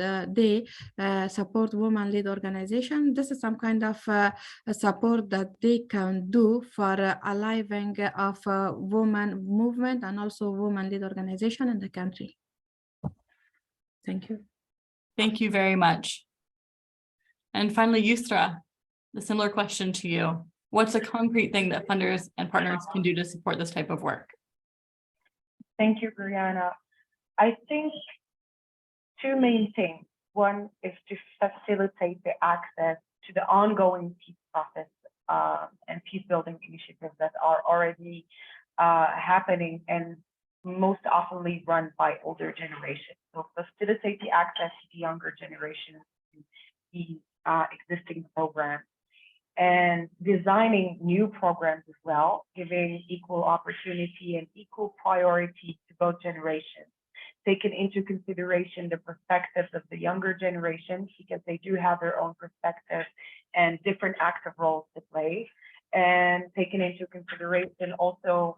support women-led organization, this is some kind of support that they can do for aliving of women movement and also women-led organization in the country. Thank you. Thank you very much. And finally, Yusra, a similar question to you. What's a concrete thing that funders and partners can do to support this type of work? Thank you, Brianna. I think two main things. One is to facilitate the access to the ongoing peace process and peace building initiatives that are already happening and most oftenly run by older generations. So facilitate the access to the younger generations to these existing programs, and designing new programs as well, giving equal opportunity and equal priority to both generations, taking into consideration the perspectives of the younger generations, because they do have their own perspectives and different active roles to play, and taking into consideration also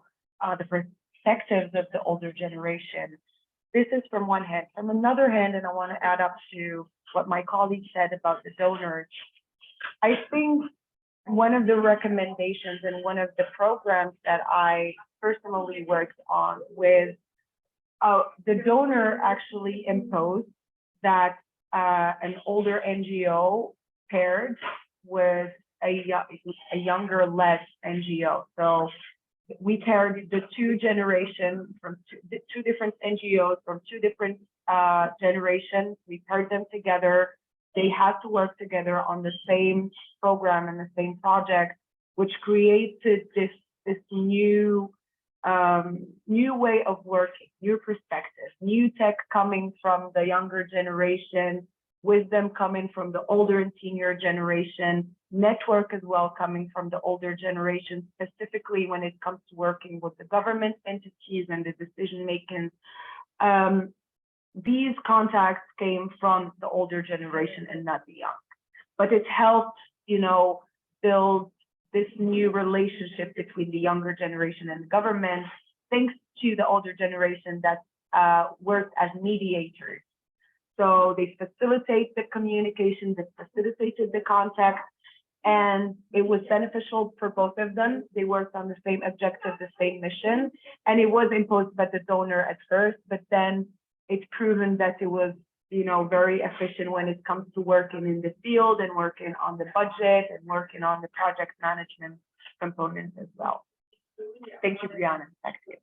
the perspectives of the older generation. This is from one hand. From another hand, and I want to add up to what my colleague said about the donors, I think one of the recommendations and one of the programs that I personally worked on with the donor actually imposed that an older NGO paired with a younger led NGO. So we paired the two generations from two different NGOs from two different generations. We paired them together. They had to work together on the same program and the same project, which created this new way of working, new perspective, new tech coming from the younger generation, wisdom coming from the older and senior generation, network as well coming from the older generation, specifically when it comes to working with the government entities and the decision making. These contacts came from the older generation and not the young, but it helped, build this new relationship between the younger generation and the government, thanks to the older generation that worked as mediators. So they facilitate the communication, they facilitated the contact, and it was beneficial for both of them. They worked on the same objective, the same mission, and it was imposed by the donor at first, but then it's proven that it was, very efficient when it comes to working in the field and working on the budget and working on the project management components as well. Thank you, Brianna. Back to you.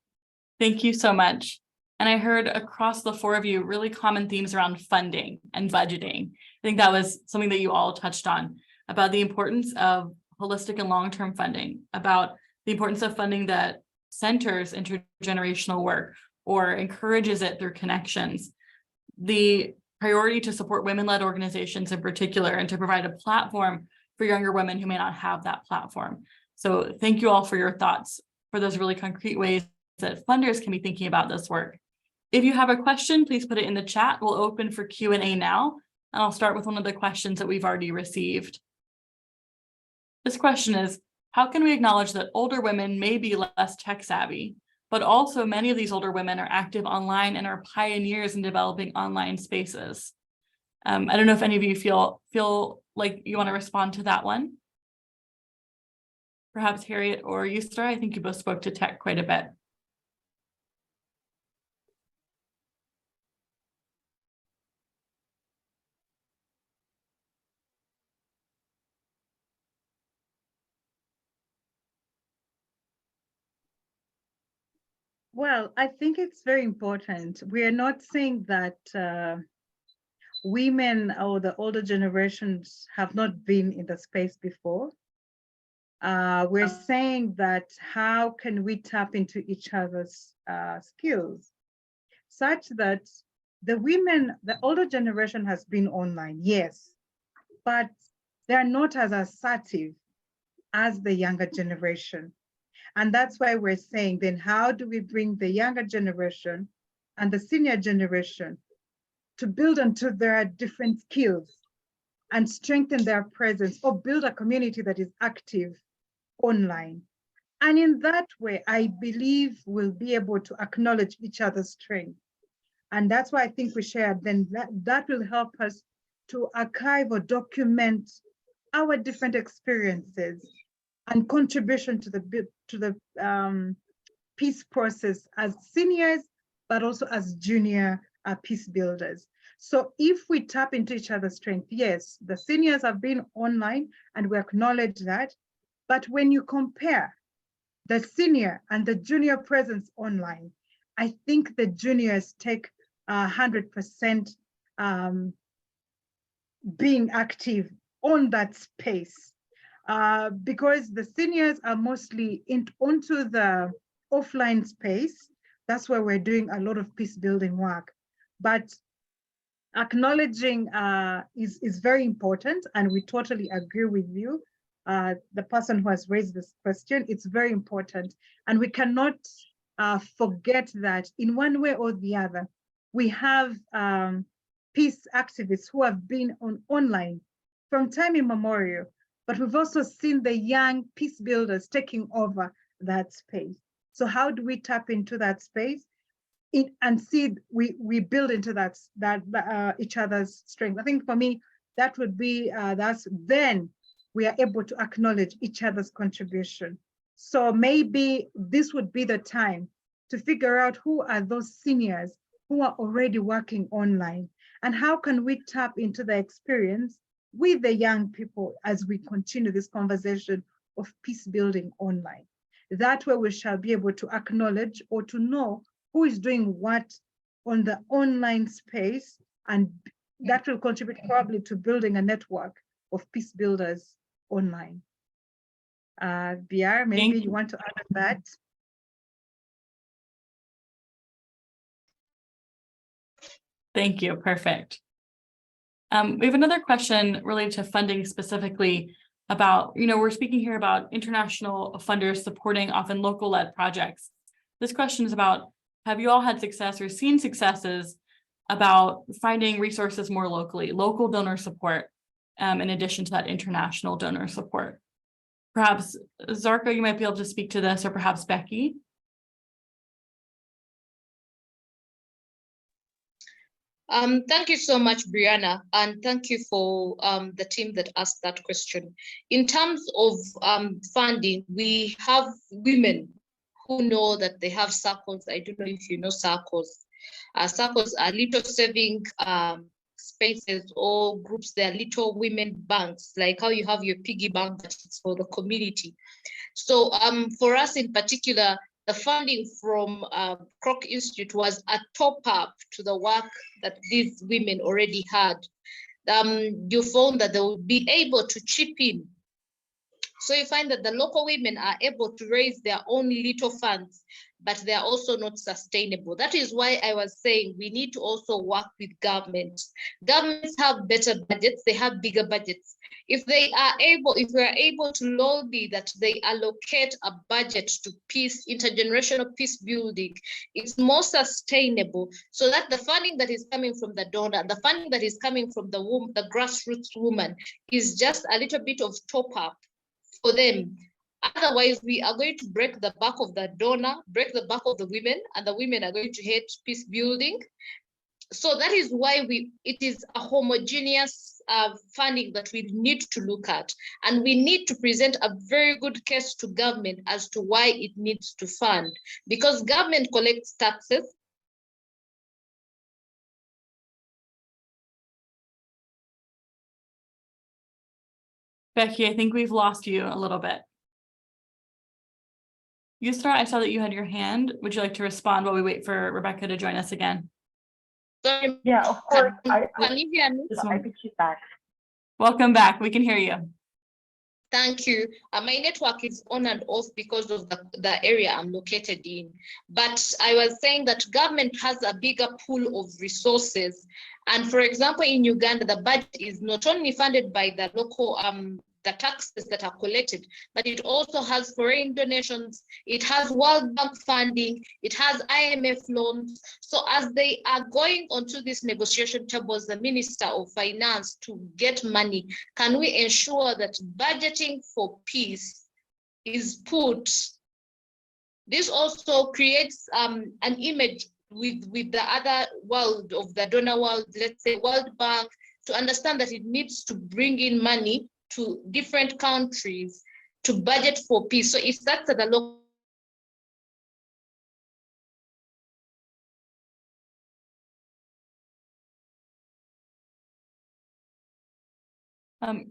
Thank you so much. And I heard across the four of you really common themes around funding and budgeting. I think that was something that you all touched on, about the importance of holistic and long-term funding, about the importance of funding that centers intergenerational work or encourages it through connections, the priority to support women-led organizations in particular, and to provide a platform for younger women who may not have that platform. So thank you all for your thoughts, for those really concrete ways that funders can be thinking about this work. If you have a question, please put it in the chat. We'll open for Q&A now, and I'll start with one of the questions that we've already received. This question is, how can we acknowledge that older women may be less tech savvy, but also many of these older women are active online and are pioneers in developing online spaces? I don't know if any of you feel like you want to respond to that one. Perhaps Harriet or Yusra, I think you both spoke to tech quite a bit. Well, I think it's very important. We are not saying that women or the older generations have not been in the space before. We're saying that how can we tap into each other's skills such that the older generation has been online, yes, but they're not as assertive as the younger generation. And that's why we're saying, then how do we bring the younger generation and the senior generation to build onto their different skills and strengthen their presence, or build a community that is active online? And in that way, I believe we'll be able to acknowledge each other's strength. And that's why I think we shared, then that will help us to archive or document our different experiences and contribution to the peace process as seniors, but also as junior peace builders. So if we tap into each other's strength, yes, the seniors have been online and we acknowledge that, but when you compare the senior and the junior presence online, I think the juniors take 100% being active on that space, because the seniors are mostly onto the offline space. That's where we're doing a lot of peace building work. But acknowledging is very important, and we totally agree with you. The person who has raised this question, it's very important. And we cannot forget that in one way or the other, we have peace activists who have been online from time immemorial, but we've also seen the young peace builders taking over that space. So how do we tap into that space and see we build into that each other's strength? I think for me, that would be, then we are able to acknowledge each other's contribution. So maybe this would be the time to figure out who are those seniors who are already working online, and how can we tap into the experience with the young people as we continue this conversation of peace building online. That way we shall be able to acknowledge or to know who is doing what on the online space, and that will contribute probably to building a network of peace builders online. BR, maybe you want to add that? Thank you, perfect. We have another question related to funding specifically about, we're speaking here about international funders supporting often local-led projects. This question is about, have you all had success or seen successes about finding resources more locally, local donor support, in addition to that international donor support? Perhaps, Zarko, you might be able to speak to this, or perhaps Becky. Thank you so much, Brianna, and thank you for the team that asked that question. In terms of funding, we have women who know that they have circles. I don't know if you know circles. Circles are little saving spaces or groups. They are little women banks, like how you have your piggy bank, but it's for the community. So for us in particular, the funding from Kroc Institute was a top up to the work that these women already had. You found that they would be able to chip in. So you find that the local women are able to raise their own little funds, but they are also not sustainable. That is why I was saying we need to also work with governments. Governments have better budgets, they have bigger budgets. If we are able to lobby that they allocate a budget to peace, intergenerational peace building, it's more sustainable, so that the funding that is coming from the donor, the funding that is coming from the grassroots woman is just a little bit of top up for them. Otherwise, we are going to break the back of the donor, break the back of the women, and the women are going to hate peace building. So that is why it is a homogeneous funding that we need to look at. And we need to present a very good case to government as to why it needs to fund. Because government collects taxes. Becky, I think we've lost you a little bit. Yusra, I saw that you had your hand. Would you like to respond while we wait for Rebecca to join us again? Sorry. Yeah, of course. Can you hear me? I think she's back. Welcome back. We can hear you. Thank you. My network is on and off because of the area I'm located in. But I was saying that government has a bigger pool of resources. And for example, in Uganda, the budget is not only funded by the local the taxes that are collected, but it also has foreign donations, it has World Bank funding, it has IMF loans. So as they are going onto these negotiation tables, the Minister of Finance, to get money, can we ensure that budgeting for peace is put? This also creates an image with the other world of the donor world, let's say World Bank, to understand that it needs to bring in money to different countries to budget for peace. So if that's at the local,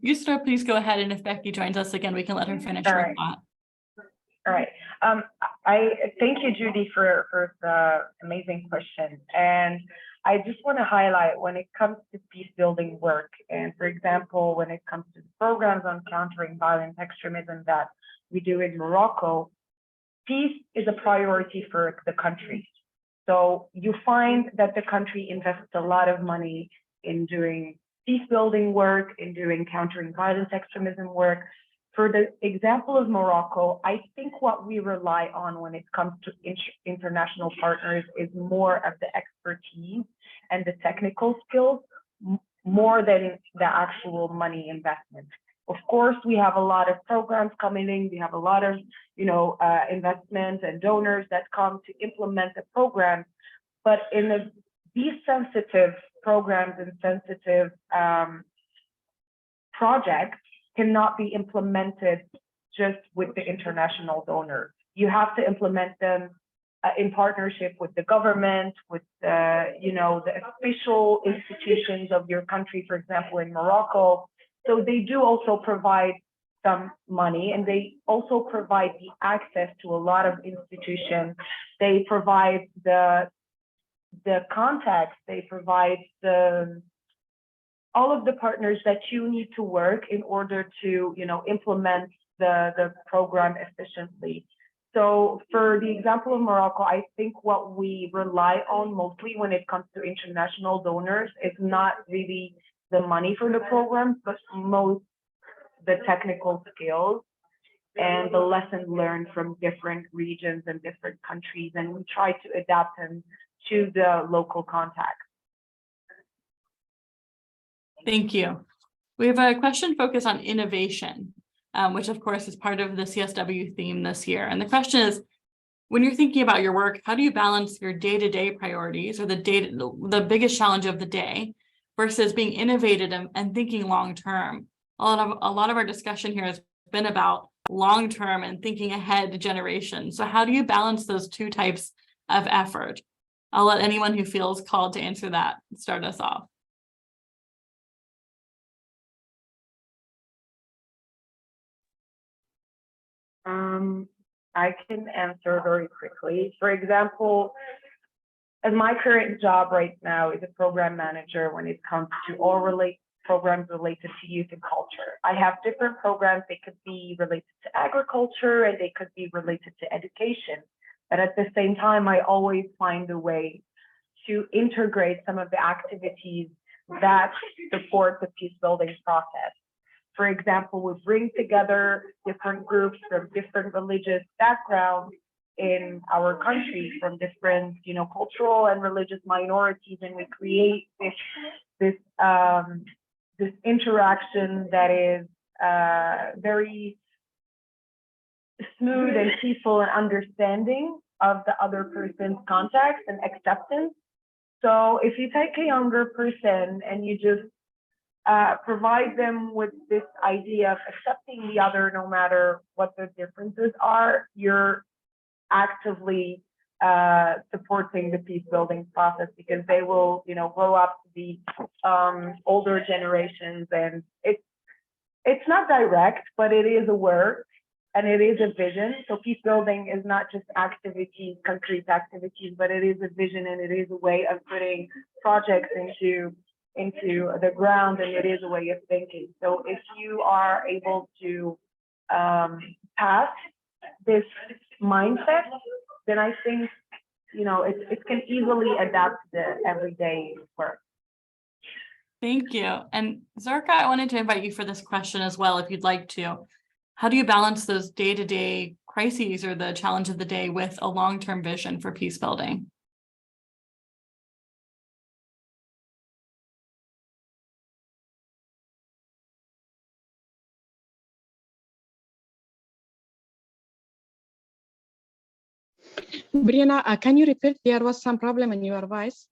Yusra, please go ahead, and if Becky joins us again, we can let her finish her thought. All right. I thank you, Judy, for the amazing question. And I just want to highlight when it comes to peace building work, and for example, when it comes to the programs on countering violent extremism that we do in Morocco, peace is a priority for the country. So you find that the country invests a lot of money in doing peace building work, in doing countering violent extremism work. For the example of Morocco, I think what we rely on when it comes to international partners is more of the expertise and the technical skills, more than the actual money investment. Of course, we have a lot of programs coming in. We have a lot of, investment and donors that come to implement the program. But in these sensitive programs and sensitive projects, cannot be implemented just with the international donor. You have to implement them in partnership with the government, with the official institutions of your country, for example, in Morocco. So they do also provide some money, and they also provide the access to a lot of institutions. They provide the contacts, they provide all of the partners that you need to work in order to, implement the program efficiently. So for the example of Morocco, I think what we rely on mostly when it comes to international donors is not really the money for the program, but most the technical skills and the lessons learned from different regions and different countries. And we try to adapt them to the local context. Thank you. We have a question focused on innovation, which of course is part of the CSW theme this year. And the question is, when you're thinking about your work, how do you balance your day-to-day priorities or the biggest challenge of the day versus being innovative and thinking long-term? A lot of our discussion here has been about long-term and thinking ahead to generations. So how do you balance those two types of effort? I'll let anyone who feels called to answer that start us off. I can answer very quickly. For example, as my current job right now is a program manager when it comes to all programs related to youth and culture. I have different programs. They could be related to agriculture and they could be related to education. But at the same time, I always find a way to integrate some of the activities that support the peace building process. For example, we bring together different groups from different religious backgrounds in our country, from different, cultural and religious minorities, and we create this interaction that is very smooth and peaceful and understanding of the other person's context and acceptance. So if you take a younger person and you just provide them with this idea of accepting the other no matter what their differences are, you're actively supporting the peace building process, because they will, grow up to be older generations, and it's not direct, but it is a work and it is a vision. So peace building is not just activities, concrete activities, but it is a vision and it is a way of putting projects into the ground, and it is a way of thinking. So if you are able to pass this mindset, then I think it can easily adapt to the everyday work. Thank you. And Zarka, I wanted to invite you for this question as well, if you'd like to. How do you balance those day-to-day crises or the challenge of the day with a long-term vision for peace building? Brianna, can you repeat? There was some problem in your voice.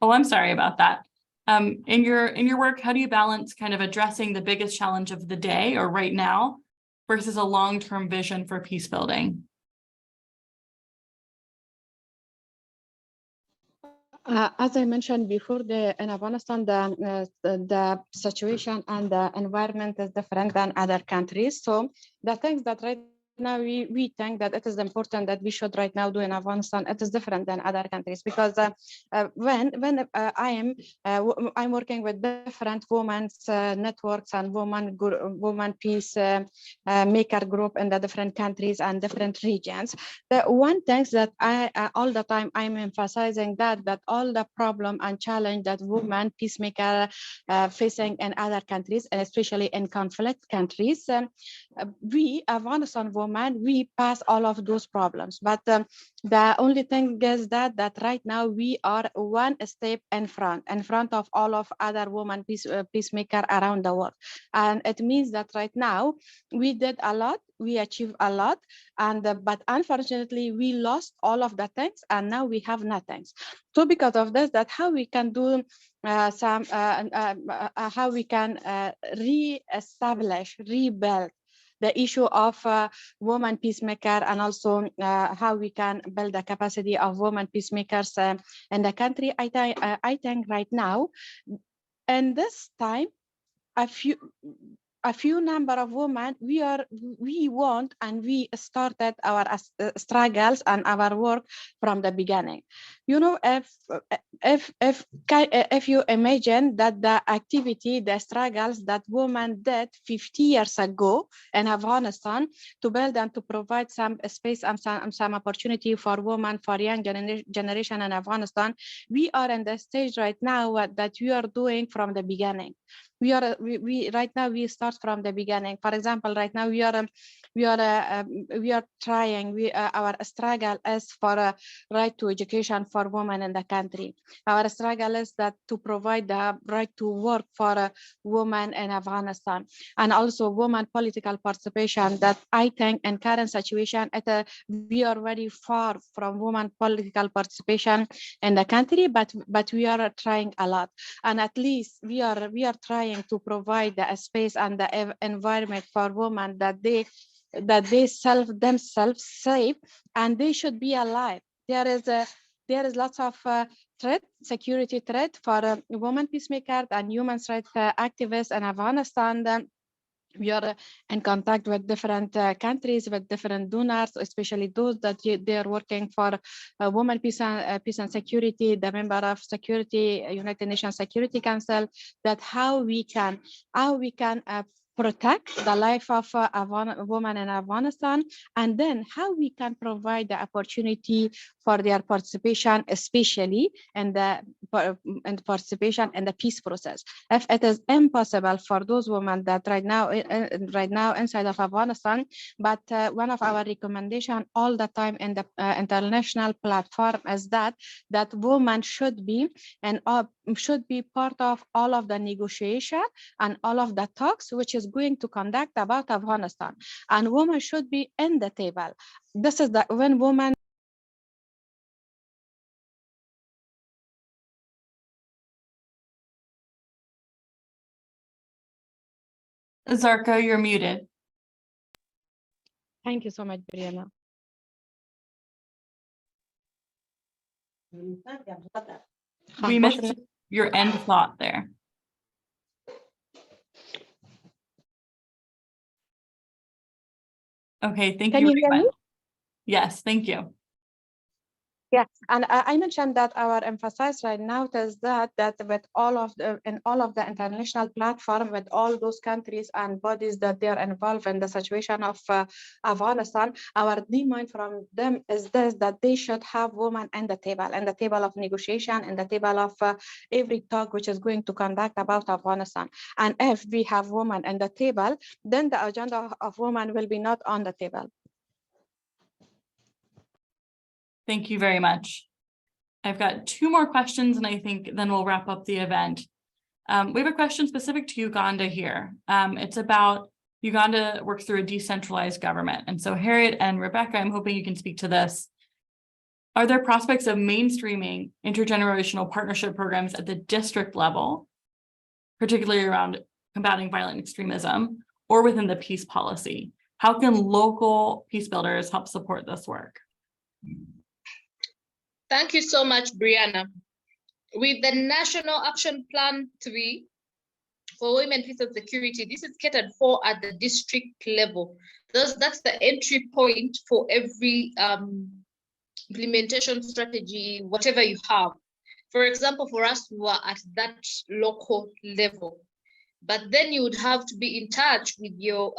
Oh, I'm sorry about that. In your work, how do you balance kind of addressing the biggest challenge of the day or right now versus a long-term vision for peace building? As I mentioned before, in Afghanistan, the situation and the environment is different than other countries. So the things that right now we think that it is important that we should right now do in Afghanistan. It is different than other countries because when I'm working with different women's networks and woman peace maker group in the different countries and different regions. The one thing that I all the time I'm emphasizing that all the problem and challenge that women peacemaker facing in other countries, and especially in conflict countries, we Afghanistan women, we pass all of those problems. But the only thing is that right now we are one step in front of all of other women peacemaker around the world. And it means that right now we did a lot, we achieved a lot, and but unfortunately we lost all of the things, and now we have nothing. So because of this, that how we can do how we can re-establish, rebuild the issue of women peacemaker, and also how we can build the capacity of women peacemakers in the country. I think right now, and this time, a few number of women, we want, and we started our struggles and our work from the beginning. You know, if you imagine that the activity, the struggles that women did 50 years ago in Afghanistan to build and to provide some space and some opportunity for women, for young generation in Afghanistan, we are in the stage right now that we are doing from the beginning. We right now we start from the beginning. For example, right now we are trying. Our struggle is for a right to education for women in the country. Our struggle is that to provide the right to work for women in Afghanistan, and also women political participation. That I think in current situation, we are very far from women political participation in the country, but we are trying a lot, and at least we are trying to provide a space and the environment for women that they themselves safe, and they should be alive. There is lots of security threat for women peacemakers and human rights activists in Afghanistan. We are in contact with different countries, with different donors, especially those that they are working for women peace and security, the member of United Nations Security Council, that how we can protect the life of a woman in Afghanistan, and then how we can provide the opportunity for their participation, especially in the participation in the peace process. If it is impossible for those women that right now inside of Afghanistan, but one of our recommendation all the time in the international platform is that women should be part of all of the negotiation and all of the talks which is going to conduct about Afghanistan, and women should be in the table. This is when women. Zarka, you're muted. Thank you so much, Brianna. We missed your end thought there. Okay, thank you. Can you hear me? Yes, thank you. Yeah, and I mentioned that our emphasis right now is that with all of the international platform, with all those countries and bodies that they are involved in the situation of Afghanistan, our demand from them is this: that they should have women in the table of negotiation, in the table of every talk which is going to conduct about Afghanistan. And if we have women in the table, then the agenda of women will be not on the table. Thank you very much. I've got two more questions, and I think then we'll wrap up the event. We have a question specific to Uganda here. It's about Uganda works through a decentralized government. And so Harriet and Rebecca, I'm hoping you can speak to this. Are there prospects of mainstreaming intergenerational partnership programs at the district level, particularly around combating violent extremism, or within the peace policy? How can local peace builders help support this work? Thank you so much, Brianna. With the National Action Plan 3 for Women, Peace and Security, this is catered for at the district level. That's the entry point for every implementation strategy, whatever you have. For example, for us, we were at that local level, but then you would have to be in touch with your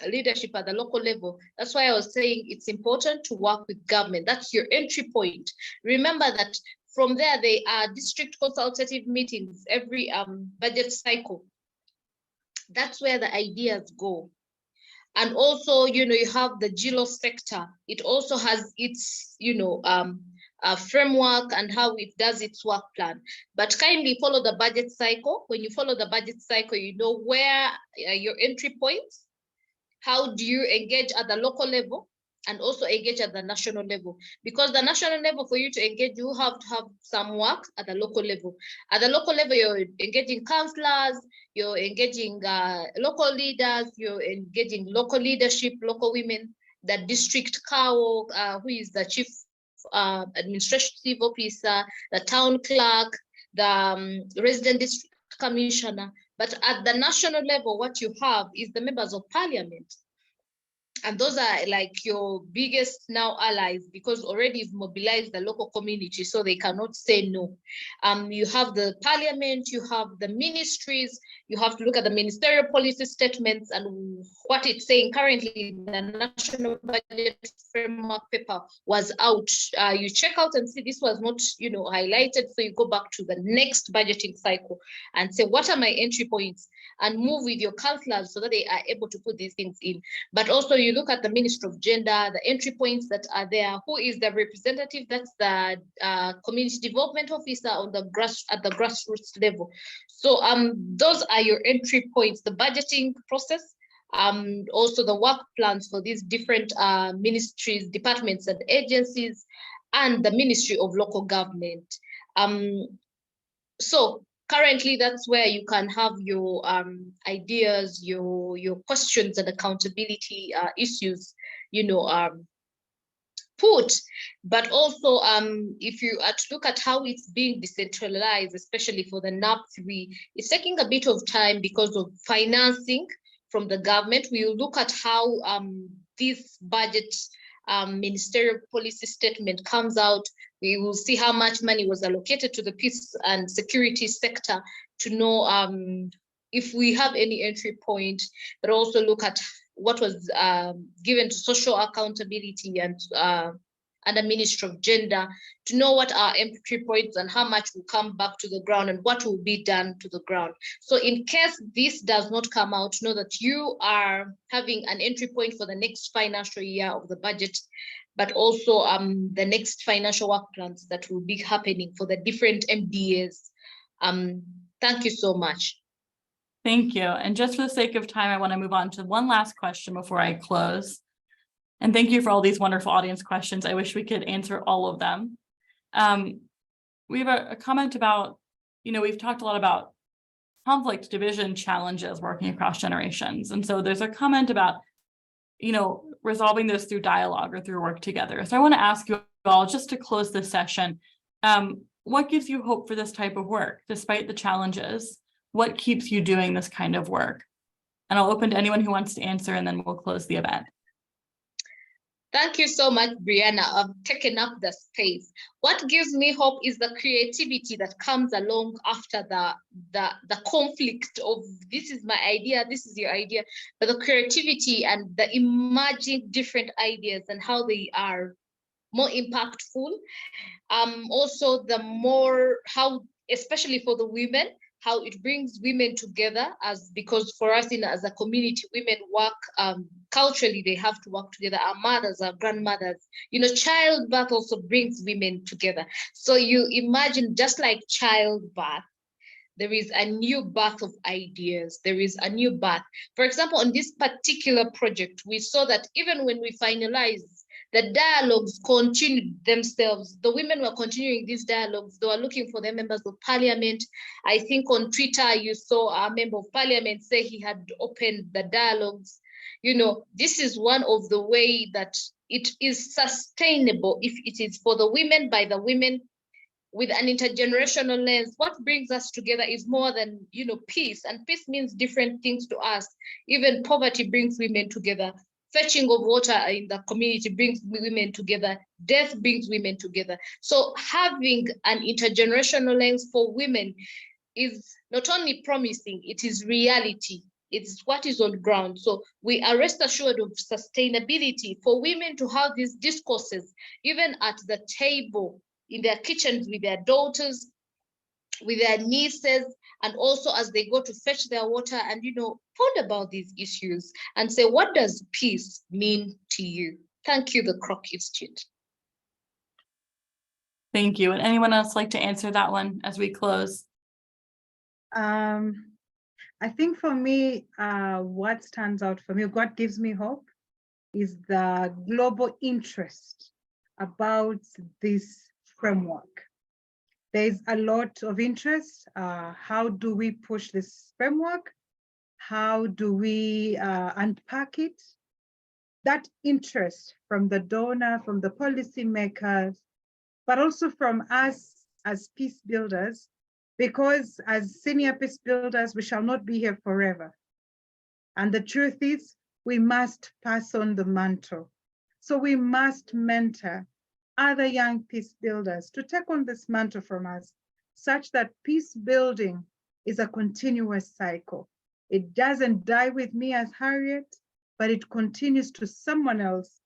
leadership at the local level. That's why I was saying it's important to work with government. That's your entry point. Remember that from there, they are district consultative meetings every budget cycle. That's where the ideas go. And also, you have the GLO sector. It also has its, framework and how it does its work plan. But kindly follow the budget cycle. When you follow the budget cycle, you know where your entry points. How do you engage at the local level and also engage at the national level? Because the national level, for you to engage, you have to have some work at the local level. At the local level, you're engaging counselors, you're engaging local leaders, you're engaging local leadership, local women, the district CAO, who is the chief administrative officer, the town clerk, the resident district commissioner. But at the national level, what you have is the members of parliament. And those are like your biggest now allies, because already you've mobilized the local community, so they cannot say no. You have the parliament, you have the ministries, you have to look at the ministerial policy statements and what it's saying. Currently, the national budget framework paper was out. You check out and see this was not, highlighted. So you go back to the next budgeting cycle and say, what are my entry points? And move with your counselors so that they are able to put these things in. But also you look at the Ministry of Gender, the entry points that are there. Who is the representative? That's the community development officer on the grassroots level. So those are your entry points, the budgeting process, also the work plans for these different ministries, departments and agencies, and the Ministry of Local Government. So currently, that's where you can have your ideas, your questions and accountability issues, put. But also, if you are to look at how it's being decentralized, especially for the NAP3, it's taking a bit of time because of financing from the government. We will look at how this budget ministerial policy statement comes out. We will see how much money was allocated to the peace and security sector to know if we have any entry point, but also look at what was given to social accountability and the Ministry of Gender to know what are entry points and how much will come back to the ground and what will be done to the ground. So in case this does not come out, know that you are having an entry point for the next financial year of the budget, but also the next financial work plans that will be happening for the different MDAs. Thank you so much. Thank you. And just for the sake of time, I want to move on to one last question before I close. And thank you for all these wonderful audience questions. I wish we could answer all of them. We have a comment about, we've talked a lot about conflict, division, challenges working across generations. And so there's a comment about, resolving this through dialogue or through work together. So I want to ask you all, just to close this session, what gives you hope for this type of work, despite the challenges? What keeps you doing this kind of work? And I'll open to anyone who wants to answer, and then we'll close the event. Thank you so much, Brianna. I've taken up the space. What gives me hope is the creativity that comes along after the conflict of this is my idea, this is your idea, but the creativity and the emerging different ideas and how they are more impactful. Also, how, especially for the women, how it brings women together, because for us as a community, women work culturally, they have to work together. Our mothers, our grandmothers, childbirth also brings women together. So you imagine, just like childbirth, there is a new birth of ideas. There is a new birth. For example, on this particular project, we saw that even when we finalized, the dialogues continued themselves. The women were continuing these dialogues. They were looking for their members of parliament. I think on Twitter, you saw a member of parliament say he had opened the dialogues. This is one of the way that it is sustainable if it is for the women, by the women, with an intergenerational lens. What brings us together is more than, peace. And peace means different things to us. Even poverty brings women together. fetching of water in the community brings women together, death brings women together. So having an intergenerational lens for women is not only promising, it is reality. It's what is on ground. So we are rest assured of sustainability for women to have these discourses, even at the table, in their kitchens with their daughters, with their nieces, and also as they go to fetch their water, and ponder about these issues and say, what does peace mean to you? Thank you, the Kroc Institute. Thank you. And anyone else like to answer that one as we close? I think for me, what stands out for me, what gives me hope, is the global interest about this framework. There's a lot of interest. How do we push this framework? How do we unpack it? That interest from the donor, from the policymakers, but also from us as peace builders, because as senior peace builders, we shall not be here forever. And the truth is, we must pass on the mantle. So we must mentor other young peace builders to take on this mantle from us, such that peace building is a continuous cycle. It doesn't die with me as Harriet, but it continues to someone else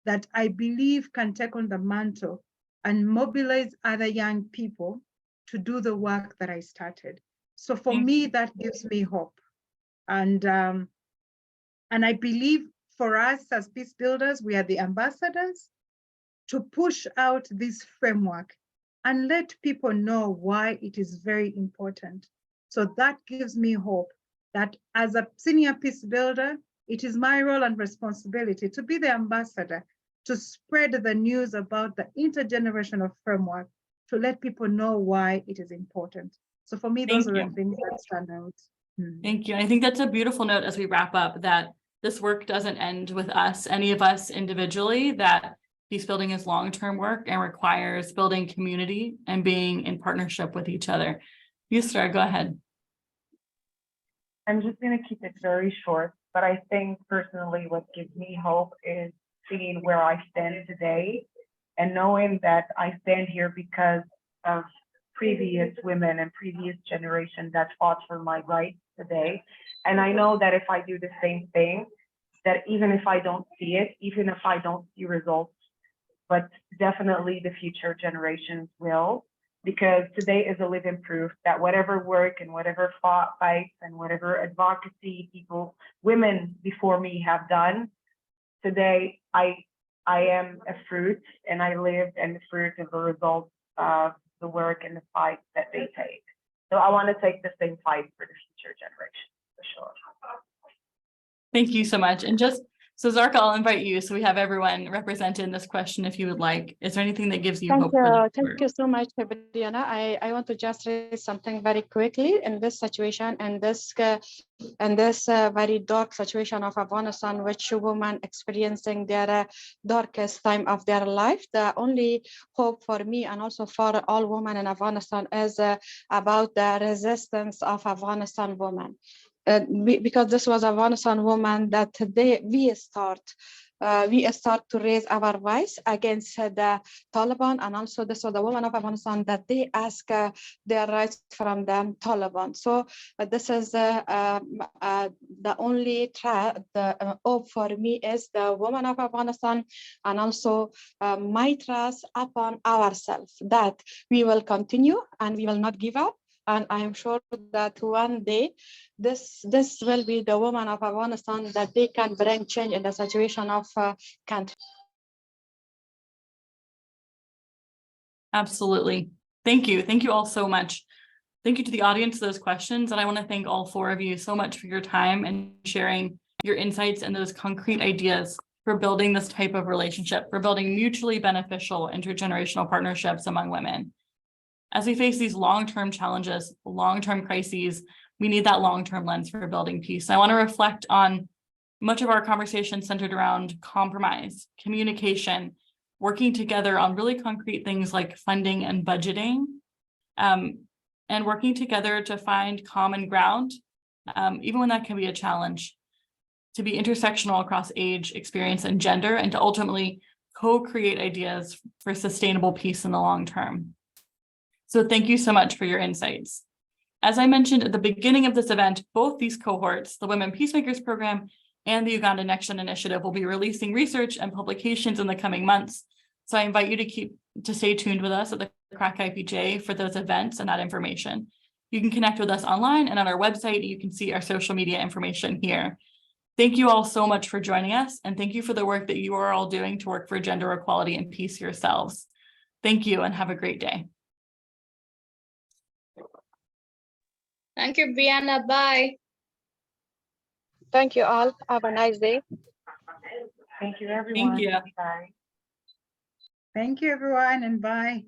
that I believe can take on the mantle and mobilize other young people to do the work that I started. So for me, that gives me hope. And I believe for us as peace builders, we are the ambassadors to push out this framework and let people know why it is very important. So that gives me hope that as a senior peace builder, it is my role and responsibility to be the ambassador, to spread the news about the intergenerational framework, to let people know why it is important. So for me, those are the things that stand out. Thank you. I think that's a beautiful note as we wrap up, that this work doesn't end with us, any of us individually, that peace building is long-term work and requires building community and being in partnership with each other. Yusra, go ahead. I'm just going to keep it very short, but I think personally what gives me hope is seeing where I stand today and knowing that I stand here because of previous women and previous generation that fought for my rights today. And I know that if I do the same thing, that even if I don't see it, even if I don't see results, but definitely the future generations will, because today is a living proof that whatever work and whatever fights and whatever advocacy people, women before me have done, today I am a fruit, and I live and the fruit of the results of the work and the fight that they take. So I want to take the same fight for the future generation, for sure. Thank you so much. And just so Zarka, I'll invite you, so we have everyone represented in this question if you would like. Is there anything that gives you hope? Thank you so much, Brianna. I want to just raise something very quickly in this situation and this very dark situation of Afghanistan, which women experiencing their darkest time of their life. The only hope for me and also for all women in Afghanistan is about the resistance of Afghanistan women. Because this was Afghanistan woman that we start to raise our voice against the Taliban, and also this was the woman of Afghanistan that they ask their rights from the Taliban. So this is the only hope for me is the woman of Afghanistan, and also my trust upon ourselves that we will continue and we will not give up. And I am sure that one day this will be the woman of Afghanistan that they can bring change in the situation of country. Absolutely. Thank you. Thank you all so much. Thank you to the audience for those questions. And I want to thank all four of you so much for your time and sharing your insights and those concrete ideas for building this type of relationship, for building mutually beneficial intergenerational partnerships among women. As we face these long-term challenges, long-term crises, we need that long-term lens for building peace. I want to reflect on much of our conversation centered around compromise, communication, working together on really concrete things like funding and budgeting, and working together to find common ground, even when that can be a challenge. to be intersectional across age, experience, and gender, and to ultimately co-create ideas for sustainable peace in the long term. So thank you so much for your insights. As I mentioned at the beginning of this event, both these cohorts, the Women Peacemakers Program and the Uganda NextGen Initiative, will be releasing research and publications in the coming months. So I invite you to stay tuned with us at the Kroc IPJ for those events and that information. You can connect with us online and on our website. You can see our social media information here. Thank you all so much for joining us, and thank you for the work that you are all doing to work for gender equality and peace yourselves. Thank you and have a great day. Thank you, Brianna. Bye. Thank you all. Have a nice day. Thank you, everyone. Thank you. Bye. Thank you, everyone, and bye.